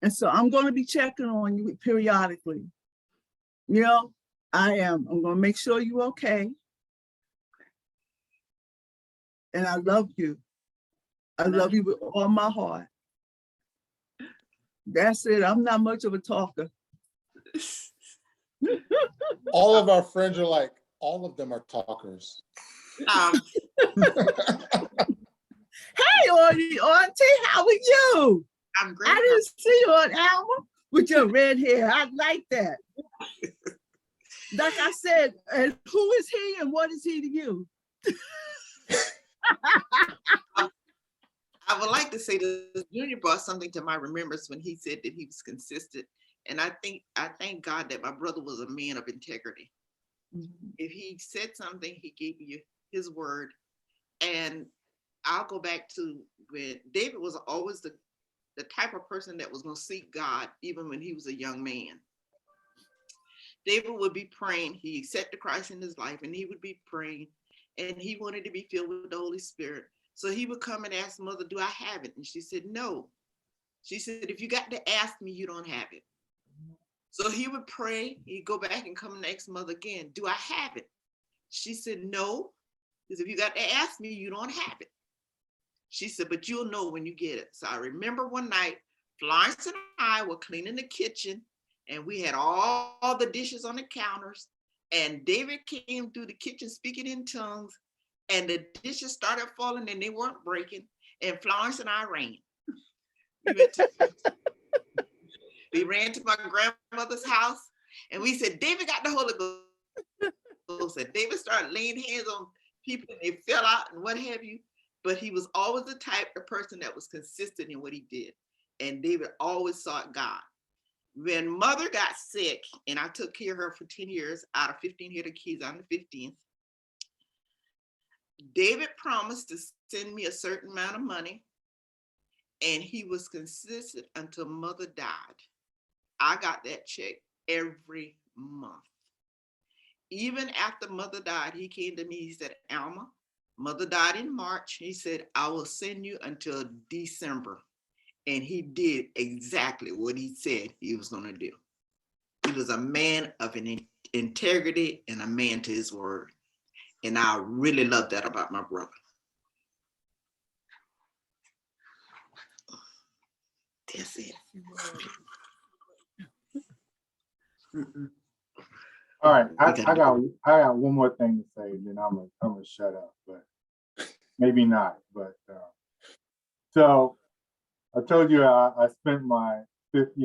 And so I'm going to be checking on you periodically. You know, I am. I'm going to make sure you're okay. And I love you. I love you with all my heart. That's it. I'm not much of a talker. All of our friends are like, all of them are talkers. Hey, Auntie, how are you? I'm great. I didn't see you on Alma with your red hair. I like that. Like I said, and who is he and what is he to you? I would like to say that Junior brought something to my remembrance when he said that he was consistent. And I thank God that my brother was a man of integrity. Mm-hmm. If he said something, he gave you his word. And I'll go back to when David was always the type of person that was going to seek God, even when he was a young man. David would be praying. He accepted Christ in his life, and he would be praying, and he wanted to be filled with the Holy Spirit. So he would come and ask mother, do I have it? And she said, no. She said, if you got to ask me, you don't have it. So he would pray, he'd go back and come and ask mother again, do I have it? She said, no. Because if you got to ask me, you don't have it. She said, but you'll know when you get it. So I remember one night, Florence and I were cleaning the kitchen and we had all the dishes on the counters, and David came through the kitchen speaking in tongues, and the dishes started falling and they weren't breaking. And Florence and I ran. We ran to my grandmother's house and we said, David got the Holy Ghost. And David started laying hands on people and they fell out and what have you. But he was always the type of person that was consistent in what he did. And David always sought God. When mother got sick and I took care of her for 10 years, out of 15 here to kids, I'm the 15th. David promised to send me a certain amount of money, and he was consistent until mother died. I got that check every month. Even after mother died, he came to me, he said, Alma, mother died in March. He said, I will send you until December. And he did exactly what he said he was gonna do. He was a man of an integrity and a man to his word. And I really love that about my brother. That's it. All right, I got one more thing to say, then I'm gonna shut up, but maybe not. But so I told you I spent my fifth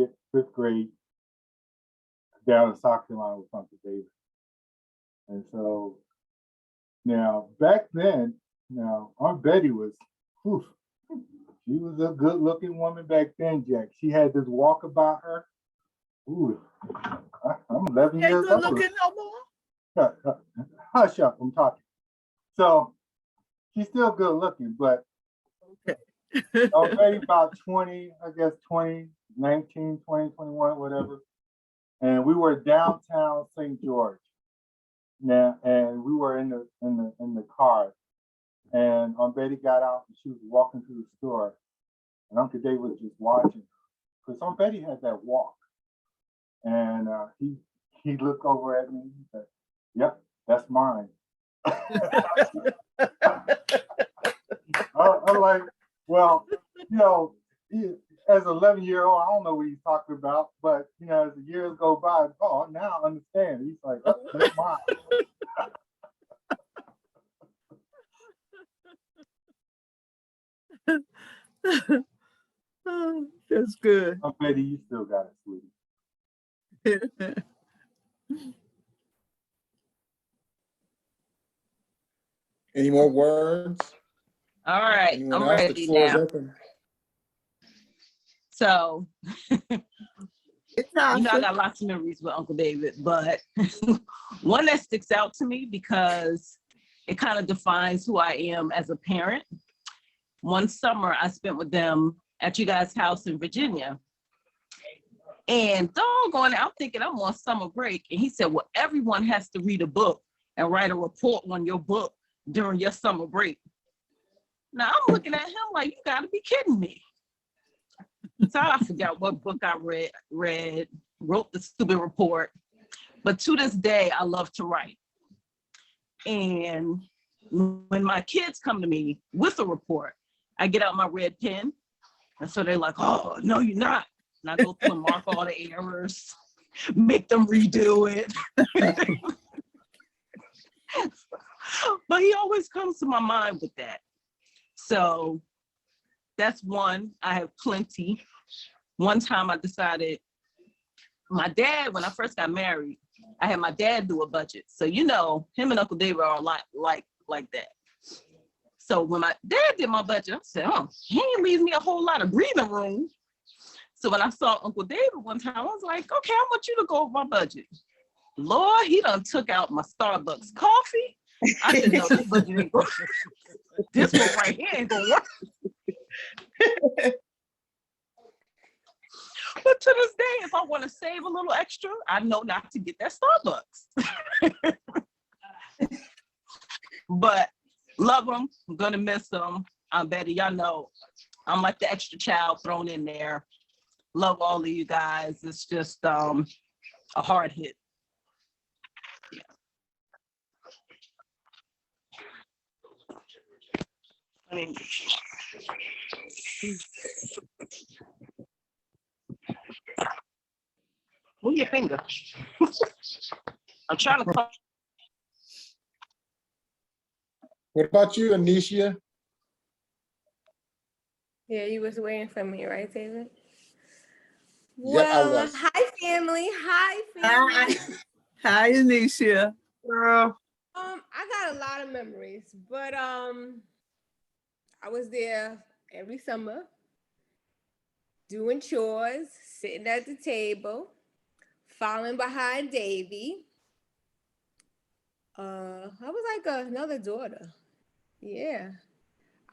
grade down in South Carolina with Uncle David, and so now back then, Aunt Betty was, whew, she was a good-looking woman back then, Jack. She had this walk about her. Ooh, I'm 11 You ain't years good old. looking no more. Hush up, I'm talking. So she's still good looking, but already about 20, I guess 20, 19, 20, 21, whatever. And we were downtown St. George. Now, and we were in the car. And Aunt Betty got out and she was walking through the store. And Uncle Dave was just watching. Because Aunt Betty had that walk. And he looked over at me and said, yep, that's mine. I'm like, well, as an 11-year-old, I don't know what he's talking about, but as the years go by, now I understand. He's like, oh, that's mine. Oh, that's good. I'm Betty, you still got it, sweetie. Any more words? All right, Anyone I'm else? ready The floor is now. open. So, I Tasha. got lots of memories with Uncle David, but one that sticks out to me because it kind of defines who I am as a parent. One summer I spent with them at you guys' house in Virginia. And doggone it, I'm thinking I'm on summer break. And he said, well, everyone has to read a book and write a report on your book during your summer break. Now I'm looking at him like, you gotta be kidding me. So I forgot what book I wrote the stupid report. But to this day, I love to write. And when my kids come to me with a report, I get out my red pen. And so they're like, oh, no, you're not. And I go through and mark all the errors, make them redo it. But he always comes to my mind with that. So that's one. I have plenty. One time I decided, my dad, when I first got married, I had my dad do a budget. So, him and Uncle David are a lot like that. So when my dad did my budget, I said, he ain't leave me a whole lot of breathing room. So when I saw Uncle David one time, I was like, okay, I want you to go over my budget. Lord, he done took out my Starbucks coffee. I said, no, this budget ain't going. This one right here ain't gonna work. But to this day, if I want to save a little extra, I know not to get that Starbucks. But love them, I'm gonna miss them. Aunt Betty, y'all know I'm like the extra child thrown in there. Love all of you guys. It's just a hard hit. I mean, move your finger. I'm trying to. What about you, Anisha? Yeah, you was waiting for me, right, David? Yep, I Well, was. hi family. Hi family. Hi, Anisha. Girl. I got a lot of memories, but I was there every summer doing chores, sitting at the table, following behind Davy. I was like another daughter. Yeah.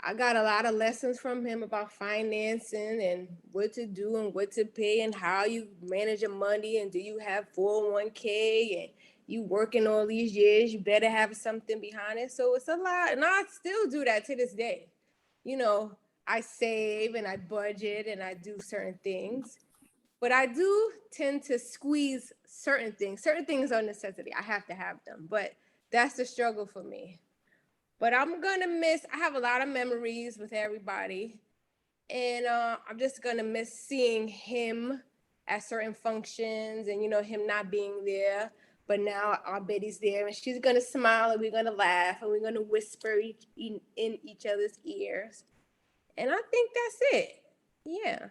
I got a lot of lessons from him about financing and what to do and what to pay and how you manage your money and do you have 401k and you working all these years, you better have something behind it. So it's a lot. And I still do that to this day. You know, I save and I budget and I do certain things. But I do tend to squeeze certain things. Certain things are a necessity. I have to have them. But that's the struggle for me. But I'm gonna miss, I have a lot of memories with everybody. And I'm just gonna miss seeing him at certain functions and, you know, him not being there. But now our Betty's there and she's gonna smile and we're gonna laugh and we're gonna whisper in each other's ears. And I think that's it. Yeah.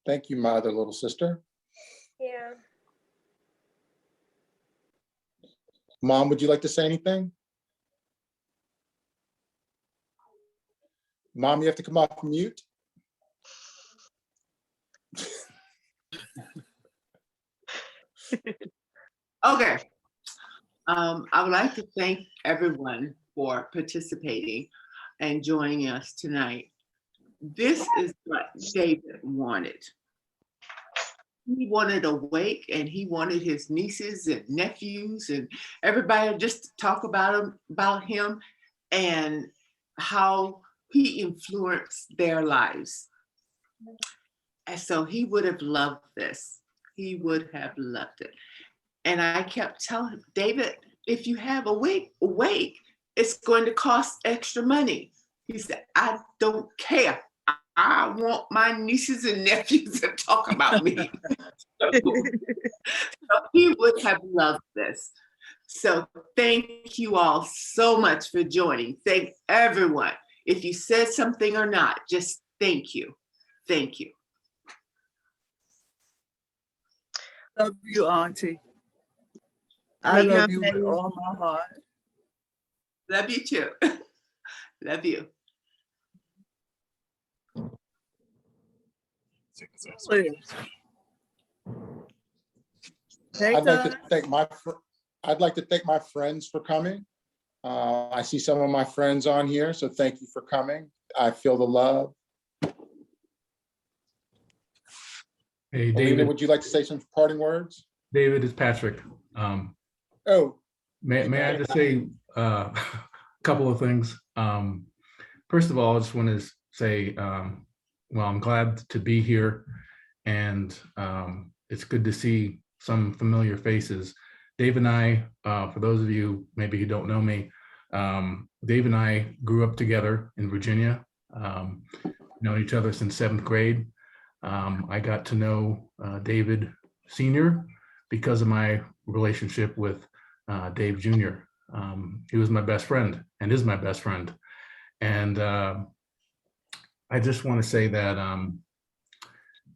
Thank you, my other little sister. Yeah. Mom, would you like to say anything? Mom, you have to come off mute. Okay. I would like to thank everyone for participating and joining us tonight. This is what David wanted. He wanted a wake and he wanted his nieces and nephews and everybody just to talk about him and how he influenced their lives. And so he would have loved this. He would have loved it. And I kept telling him, David, if you have a wake, it's going to cost extra money. He said, I don't care. I want my nieces and nephews to talk about me. So he would have loved this. So thank you all so much for joining. Thank everyone. If you said something or not, just thank you. Thank you. Love you, Auntie. I love you with all my heart. Love you too. Love you. I'd like to thank my friends for coming. I see some of my friends on here, so thank you for coming. I feel the love. Hey, Alina, David. would you like to say some parting words? David, it's Patrick. May I just say a couple of things? First of all, I just want to say, well, I'm glad to be here, and it's good to see some familiar faces. Dave and I, for those of you maybe who don't know me, Dave and I grew up together in Virginia, known each other since 7th grade. I got to know David Sr. because of my relationship with Dave Jr. He was my best friend and is my best friend. And I just want to say that,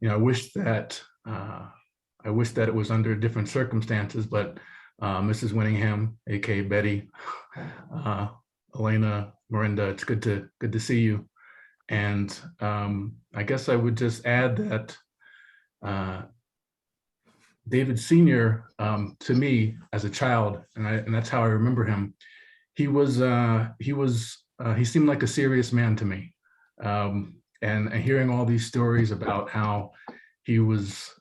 you know, I wish that it was under different circumstances, but Mrs. Winningham, aka Betty, Elena, Miranda, it's good to see you. And I guess I would just add that David Sr. To me as a child, and that's how I remember him. He seemed like a serious man to me. And hearing all these stories about how he was,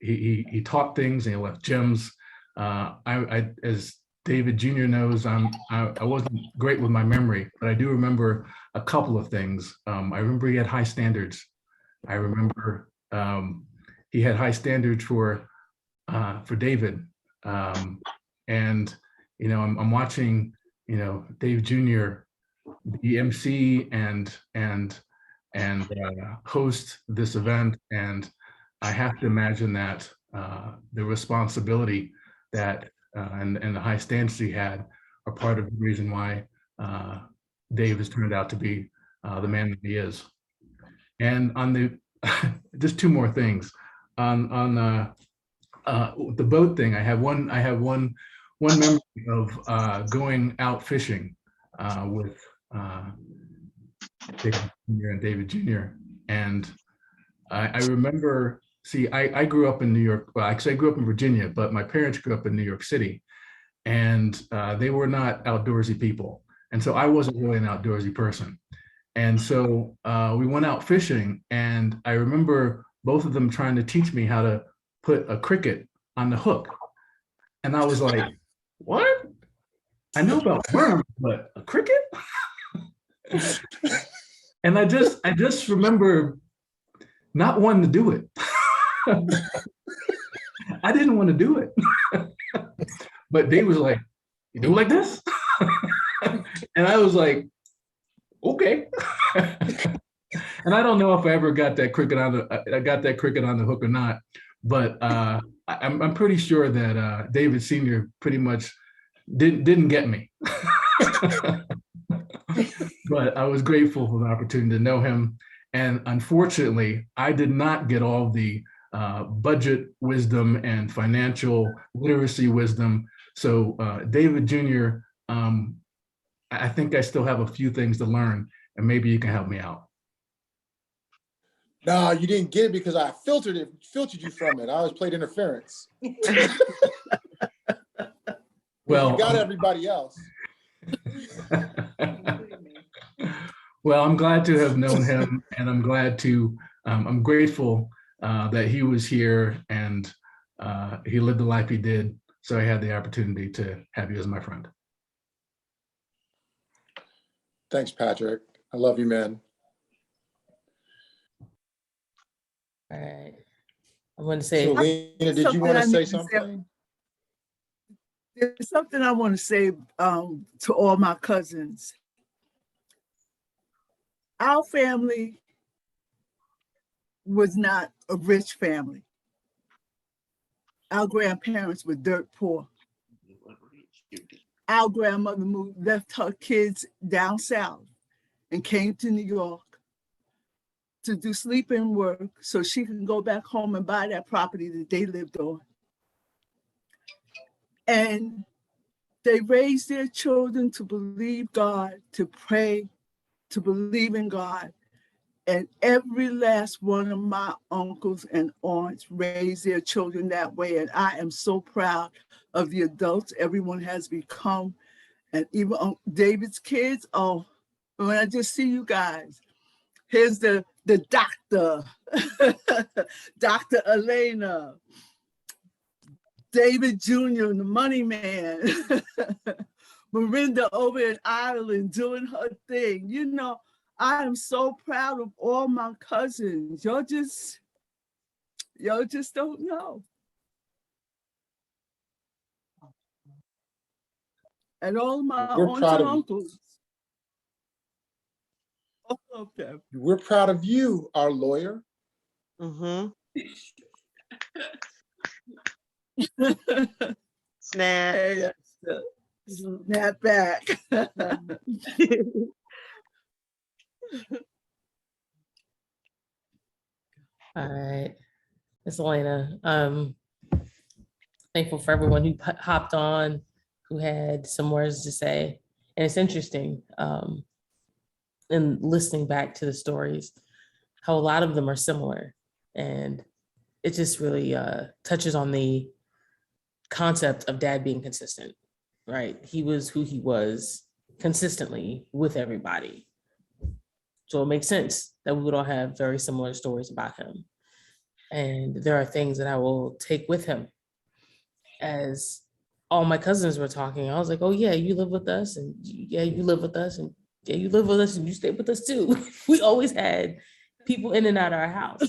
he taught things and he left gems. as David Jr. knows, I wasn't great with my memory, but I do remember a couple of things. I remember he had high standards. I remember he had high standards for David. And, you know, I'm watching, you know, Dave Jr. be MC and host this event. And I have to imagine that the responsibility that and the high standards he had are part of the reason why Dave has turned out to be the man that he is. And on the, just two more things on the boat thing. I have one memory of going out fishing with David Jr. and David Jr. And I remember, see, I grew up in New York. Well, actually, I grew up in Virginia, but my parents grew up in New York City, and they were not outdoorsy people. And so I wasn't really an outdoorsy person. And so we went out fishing, and I remember both of them trying to teach me how to put a cricket on the hook. And I was like, what? I know about worms, but a cricket? And I just remember not wanting to do it. I didn't want to do it. But Dave was like, you do like this? And I was like, okay. And I don't know if I ever got that cricket on the hook or not, but I'm pretty sure that David Sr. pretty much didn't get me. But I was grateful for the opportunity to know him. And unfortunately, I did not get all the budget wisdom and financial literacy wisdom. So David Jr., I think I still have a few things to learn, and maybe you can help me out. No, you didn't get it because I filtered you from it. I always played interference. Well, you got everybody else. Well, I'm glad to have known him, and I'm glad to, I'm grateful that he was here and he lived the life he did. So I had the opportunity to have you as my friend. Thanks, Patrick. I love you, man. All right. I want to say, So, Lena, did you want to say something? There's something I want to say to all my cousins. Our family was not a rich family. Our grandparents were dirt poor. Our grandmother left her kids down south and came to New York to do sleep-in work so she can go back home and buy that property that they lived on. And they raised their children to believe God, to pray, to believe in God. And every last one of my uncles and aunts raised their children that way. And I am so proud of the adults everyone has become. And even David's kids, oh, when I just see you guys, here's the doctor, Dr. Elena, David Jr., the money man, Miranda over in Ireland doing her thing. You know, I am so proud of all my cousins. Y'all just don't know. And all my aunts and uncles. All of them. We're proud of you, our lawyer. Mm-hmm. Snap. Hey, snap back. all right, Ms. Elena, thankful for everyone who hopped on, who had some words to say. And it's interesting in listening back to the stories, how a lot of them are similar. And it just really touches on the concept of dad being consistent, right? He was who he was consistently with everybody. So it makes sense that we would all have very similar stories about him. And there are things that I will take with him as all my cousins were talking. I was like, oh yeah, you live with us, and yeah, you live with us, and yeah, you live with us, and you stay with us too. We always had people in and out of our house.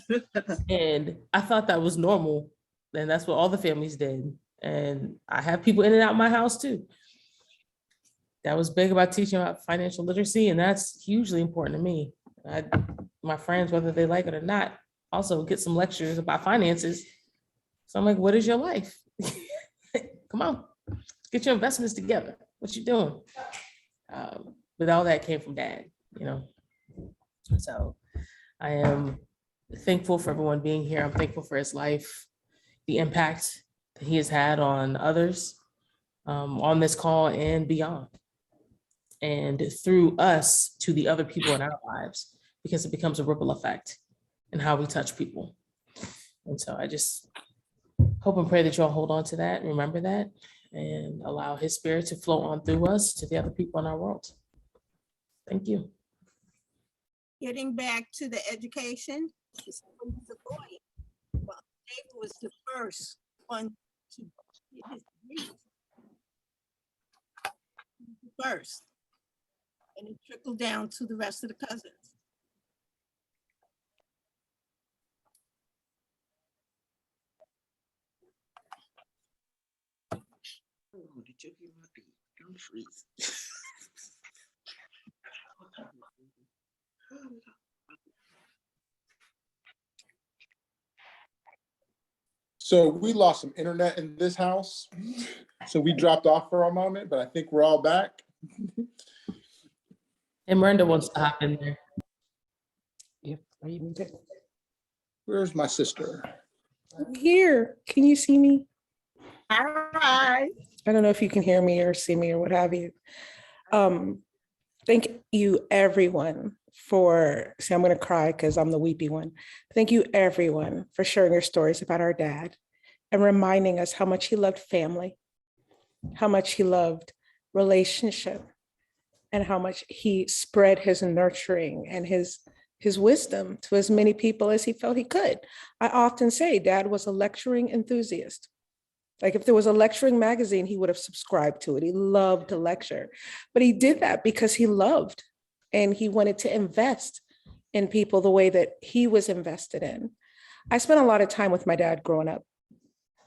And I thought that was normal. And that's what all the families did. And I have people in and out of my house too. That was big about teaching about financial literacy. And that's hugely important to me. My friends, whether they like it or not, also get some lectures about finances. So I'm like, what is your life? Come on, get your investments together. What you doing? But all that came from Dad, you know. So I am thankful for everyone being here. I'm thankful for his life, the impact that he has had on others on this call and beyond. And through us to the other people in our lives, because it becomes a ripple effect in how we touch people. And so I just hope and pray that y'all hold on to that, remember that, and allow his spirit to flow on through us to the other people in our world. Thank you. Getting back to the education, well, David was the first one to get his degree. First, and it trickled down to the rest of the cousins. Oh, did you hear my beat? I'm freezing. So we lost some internet in this house. So we dropped off for a moment, but I think we're all back. And Miranda wants to hop in there. Where's my sister? I'm here. Can you see me? Hi. I don't know if you can hear me or see me or what have you. Thank you everyone for, see, I'm gonna cry because I'm the weepy one. Thank you everyone for sharing your stories about our dad and reminding us how much he loved family, how much he loved relationship, and how much he spread his nurturing and his wisdom to as many people as he felt he could. I often say Dad was a lecturing enthusiast. Like if there was a lecturing magazine, he would have subscribed to it. He loved to lecture, but he did that because he loved and he wanted to invest in people the way that he was invested in. I spent a lot of time with my dad growing up.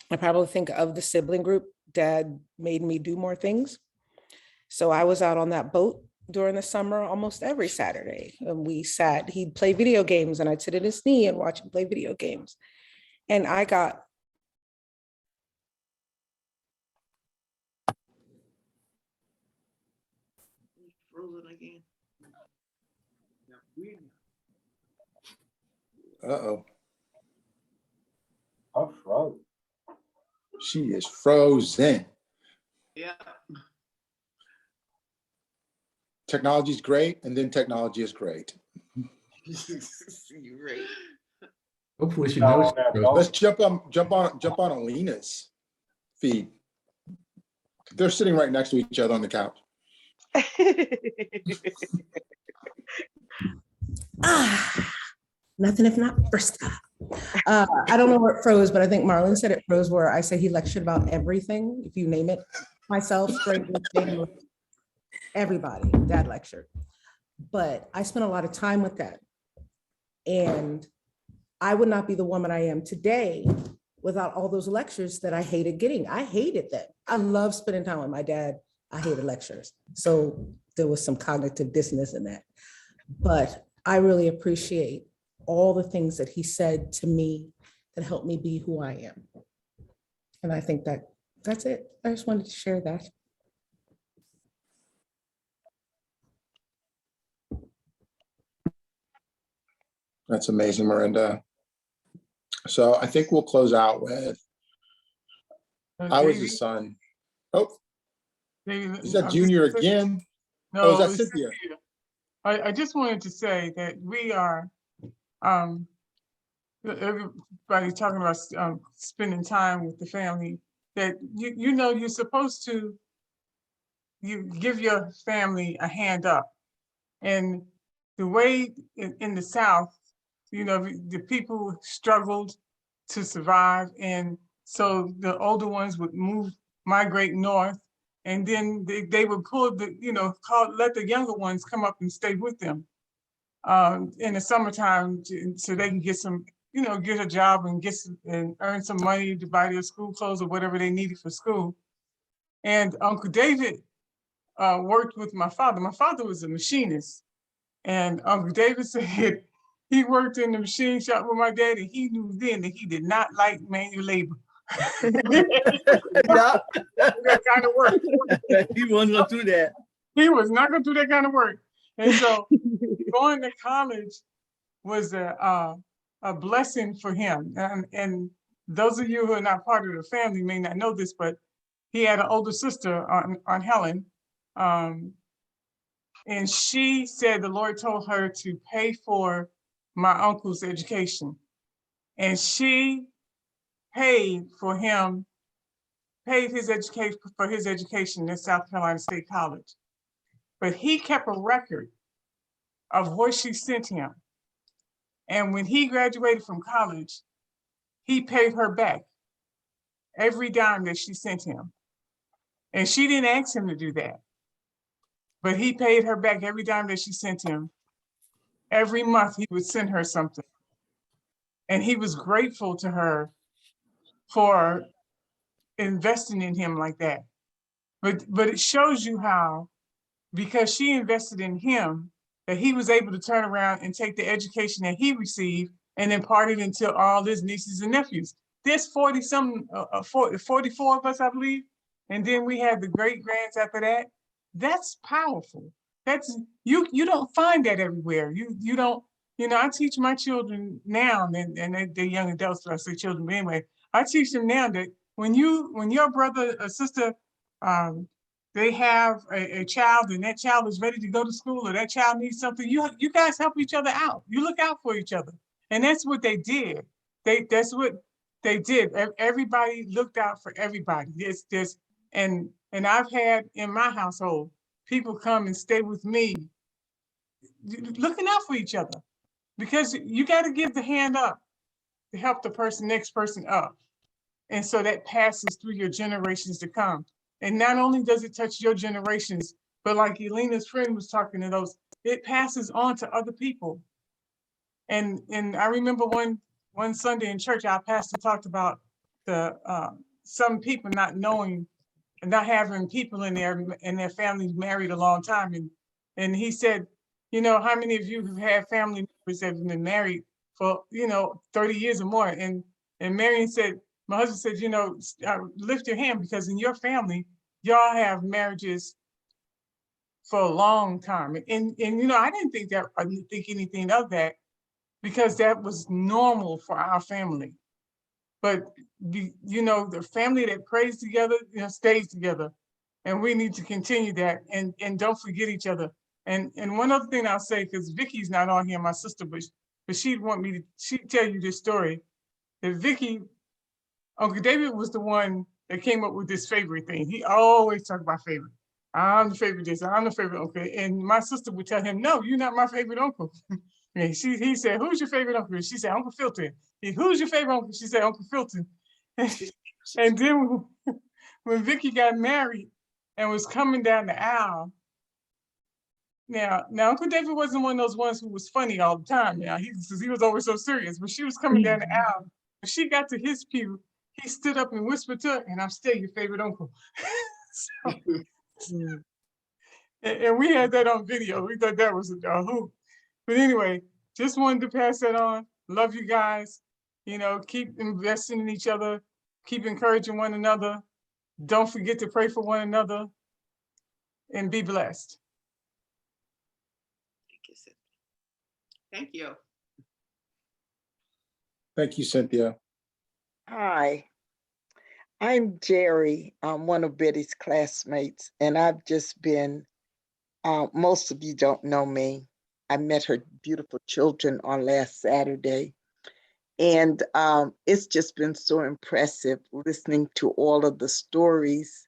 I probably think of the sibling group, Dad made me do more things. So I was out on that boat during the summer almost every Saturday. And we sat, he'd play video games and I'd sit at his knee and watch him play video games. And I got Frozen again. Uh-oh. I'm frozen. She is frozen. Yeah. Technology is great, and then technology is great. You're right. Hopefully she knows. Let's jump on Alina's feed. They're sitting right next to each other on the couch. Nothing if not Briska. I don't know where it froze, but I think Marlon said it froze where I say he lectured about everything, if you name it. Myself, everybody, Dad lectured. But I spent a lot of time with that. And I would not be the woman I am today without all those lectures that I hated getting. I hated that. I love spending time with my dad. I hated lectures. So there was some cognitive dissonance in that. But I really appreciate all the things that he said to me that helped me be who I am. And I think that that's it. I just wanted to share that. That's amazing, Miranda. So I think we'll close out with, I was his son. Oh, is that Junior again? No, oh, is that it's Cynthia? I just wanted to say that we are, everybody's talking about spending time with the family, that you know you're supposed to, you give your family a hand up. And the way in the South, you know, the people struggled to survive. And so the older ones would move migrate north. And then they would pull let the younger ones come up and stay with them in the summertime so they can get some, get a job and and earn some money to buy their school clothes or whatever they needed for school. And Uncle David worked with my father. My father was a machinist. And Uncle David said he worked in the machine shop with my dad, and he knew then that he did not like manual labor. Yeah. That kind of work. He wasn't gonna do that. He was not gonna do that kind of work. And so going to college was a blessing for him. And those of you who are not part of the family may not know this, but he had an older sister on Helen. And she said the Lord told her to pay for my uncle's education. And she paid his education at South Carolina State College. But he kept a record of what she sent him. And when he graduated from college, he paid her back every dime that she sent him. And she didn't ask him to do that. But he paid her back every dime that she sent him. Every month he would send her something. And he was grateful to her for investing in him like that. But it shows you how, because she invested in him, that he was able to turn around and take the education that he received and impart it into all his nieces and nephews. There's 44 of us, I believe. And then we had the great grands after that. That's powerful. That's you don't find that everywhere. You don't, I teach my children now, and they're young adults, so I say children, but anyway, I teach them now that when your brother or sister, they have a child and that child is ready to go to school or that child needs something, you guys help each other out. You look out for each other. And that's what they did. That's what they did. Everybody looked out for everybody. And I've had in my household, people come and stay with me looking out for each other, because you got to give the hand up to help the next person up. And so that passes through your generations to come. And not only does it touch your generations, but like Elena's friend was talking to those, it passes on to other people. And I remember one Sunday in church, our pastor talked about some people not knowing and not having people in their families married a long time. And he said, how many of you have had family members that have been married for, 30 years or more? And Marion said, my husband said, lift your hand, because in your family, y'all have marriages for a long time. And I didn't think anything of that, because that was normal for our family. But the family that prays together, stays together. And we need to continue that and don't forget each other. And one other thing I'll say, because Vicky's not on here, my sister, but she'd tell you this story. That Vicky, Uncle David was the one that came up with this favorite thing. He always talked about favorite. I'm the favorite this, I'm the favorite uncle. And my sister would tell him, no, you're not my favorite uncle. And he said, who's your favorite uncle? She said, Uncle Filton. Who's your favorite uncle? She said, Uncle Filton. And then when Vicky got married and was coming down the aisle, now Uncle David wasn't one of those ones who was funny all the time. He was always so serious. But she was coming down the aisle. When she got to his pew, he stood up and whispered to her, and I'm still your favorite uncle. And we had that on video. We thought that was a hoot. But anyway, just wanted to pass that on. Love you guys. Keep investing in each other. Keep encouraging one another. Don't forget to pray for one another. And be blessed. Thank you. Thank you, Cynthia. Hi, I'm Jerry. I'm one of Betty's classmates, and I've just been, most of you don't know me. I met her beautiful children on last Saturday. And it's just been so impressive listening to all of the stories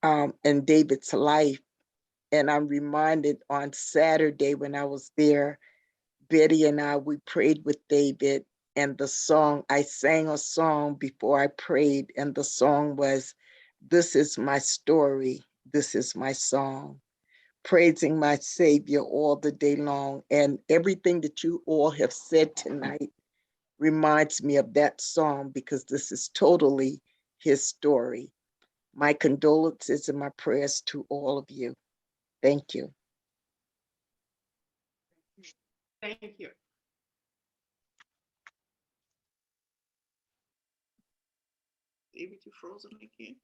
in David's life. And I'm reminded on Saturday when I was there, Betty and we prayed with David, and I sang a song before I prayed, and the song was, This is my story. This is my song, praising my Savior all the day long. And everything that you all have said tonight reminds me of that song, because this is totally his story. My condolences and my prayers to all of you. Thank you. Thank you. David, you frozen again?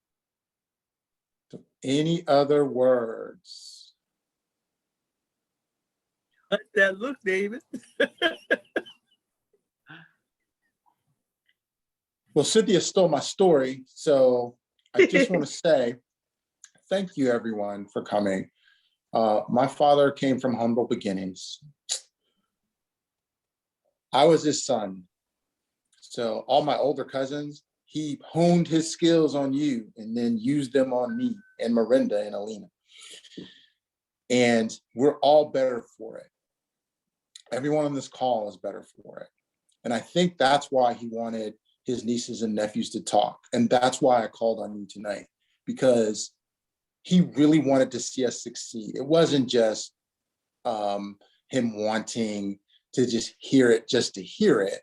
So any other words? Let that look, David. Well, Cynthia stole my story, so I just want to say thank you, everyone, for coming. My father came from humble beginnings. I was his son. So all my older cousins, he honed his skills on you and then used them on me and Miranda and Alina. And we're all better for it. Everyone on this call is better for it. And I think that's why he wanted his nieces and nephews to talk. And that's why I called on you tonight, because he really wanted to see us succeed. It wasn't just him wanting to just hear it just to hear it.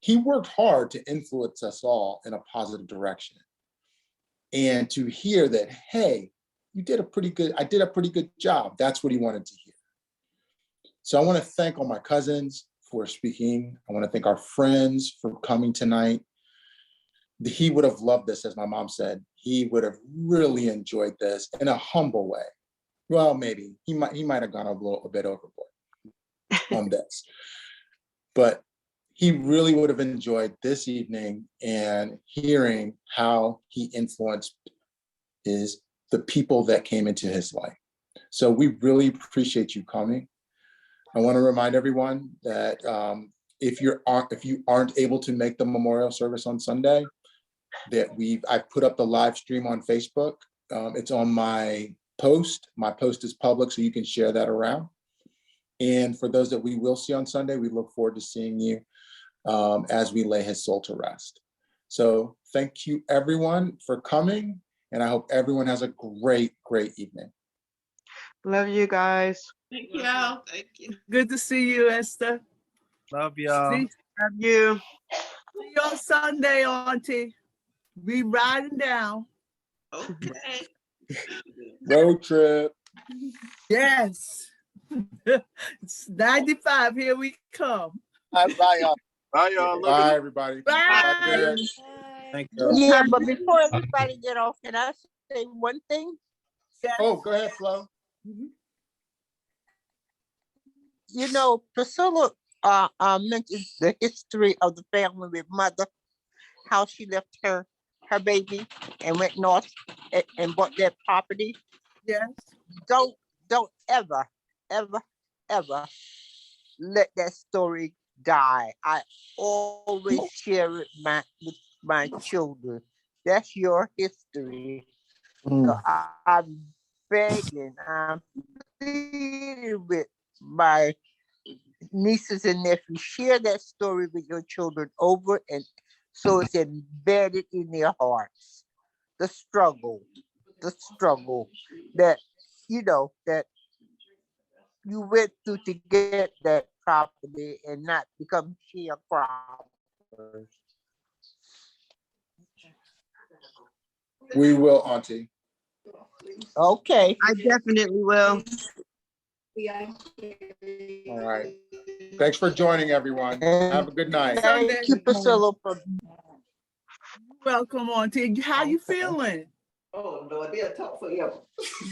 He worked hard to influence us all in a positive direction. And to hear that, hey, I did a pretty good job. That's what he wanted to hear. So I want to thank all my cousins for speaking. I want to thank our friends for coming tonight. He would have loved this, as my mom said. He would have really enjoyed this in a humble way. Well, maybe he might have gone a bit overboard on this, but he really would have enjoyed this evening and hearing how he influenced the people that came into his life. So we really appreciate you coming. I want to remind everyone that if you aren't able to make the memorial service on Sunday, that I've put up the live stream on Facebook. It's on my post. My post is public, so you can share that around. And for those that we will see on Sunday, we look forward to seeing you as we lay his soul to rest. So thank you, everyone, for coming. And I hope everyone has a great, great evening. Love you guys. Thank you. Thank you. Good to see you, Esther. Love y'all. Love you. See you on Sunday, Auntie. We riding down. Okay. Road trip. Yes. It's 95. Here we come. Bye, y'all. Bye, y'all. Bye, everybody. Bye. Thank you. Yeah, but before everybody get off, can I say one thing? Oh, go ahead, Flo. You know, Priscilla mentioned the history of the family with mother, how she left her baby and went north and bought that property. Yes. Don't ever let that story die. I always share it with my children. That's your history. So I'm begging, I'm pleading with my nieces and nephews, share that story with your children over and so it's embedded in their hearts. The struggle that that you went through to get that property and not become sharecroppers. We will, Auntie. Okay. I definitely will. All right. Thanks for joining, everyone. Have a good night. Thank you, Priscilla. Welcome, Auntie. How you feeling? Oh Lord, they'll talk forever.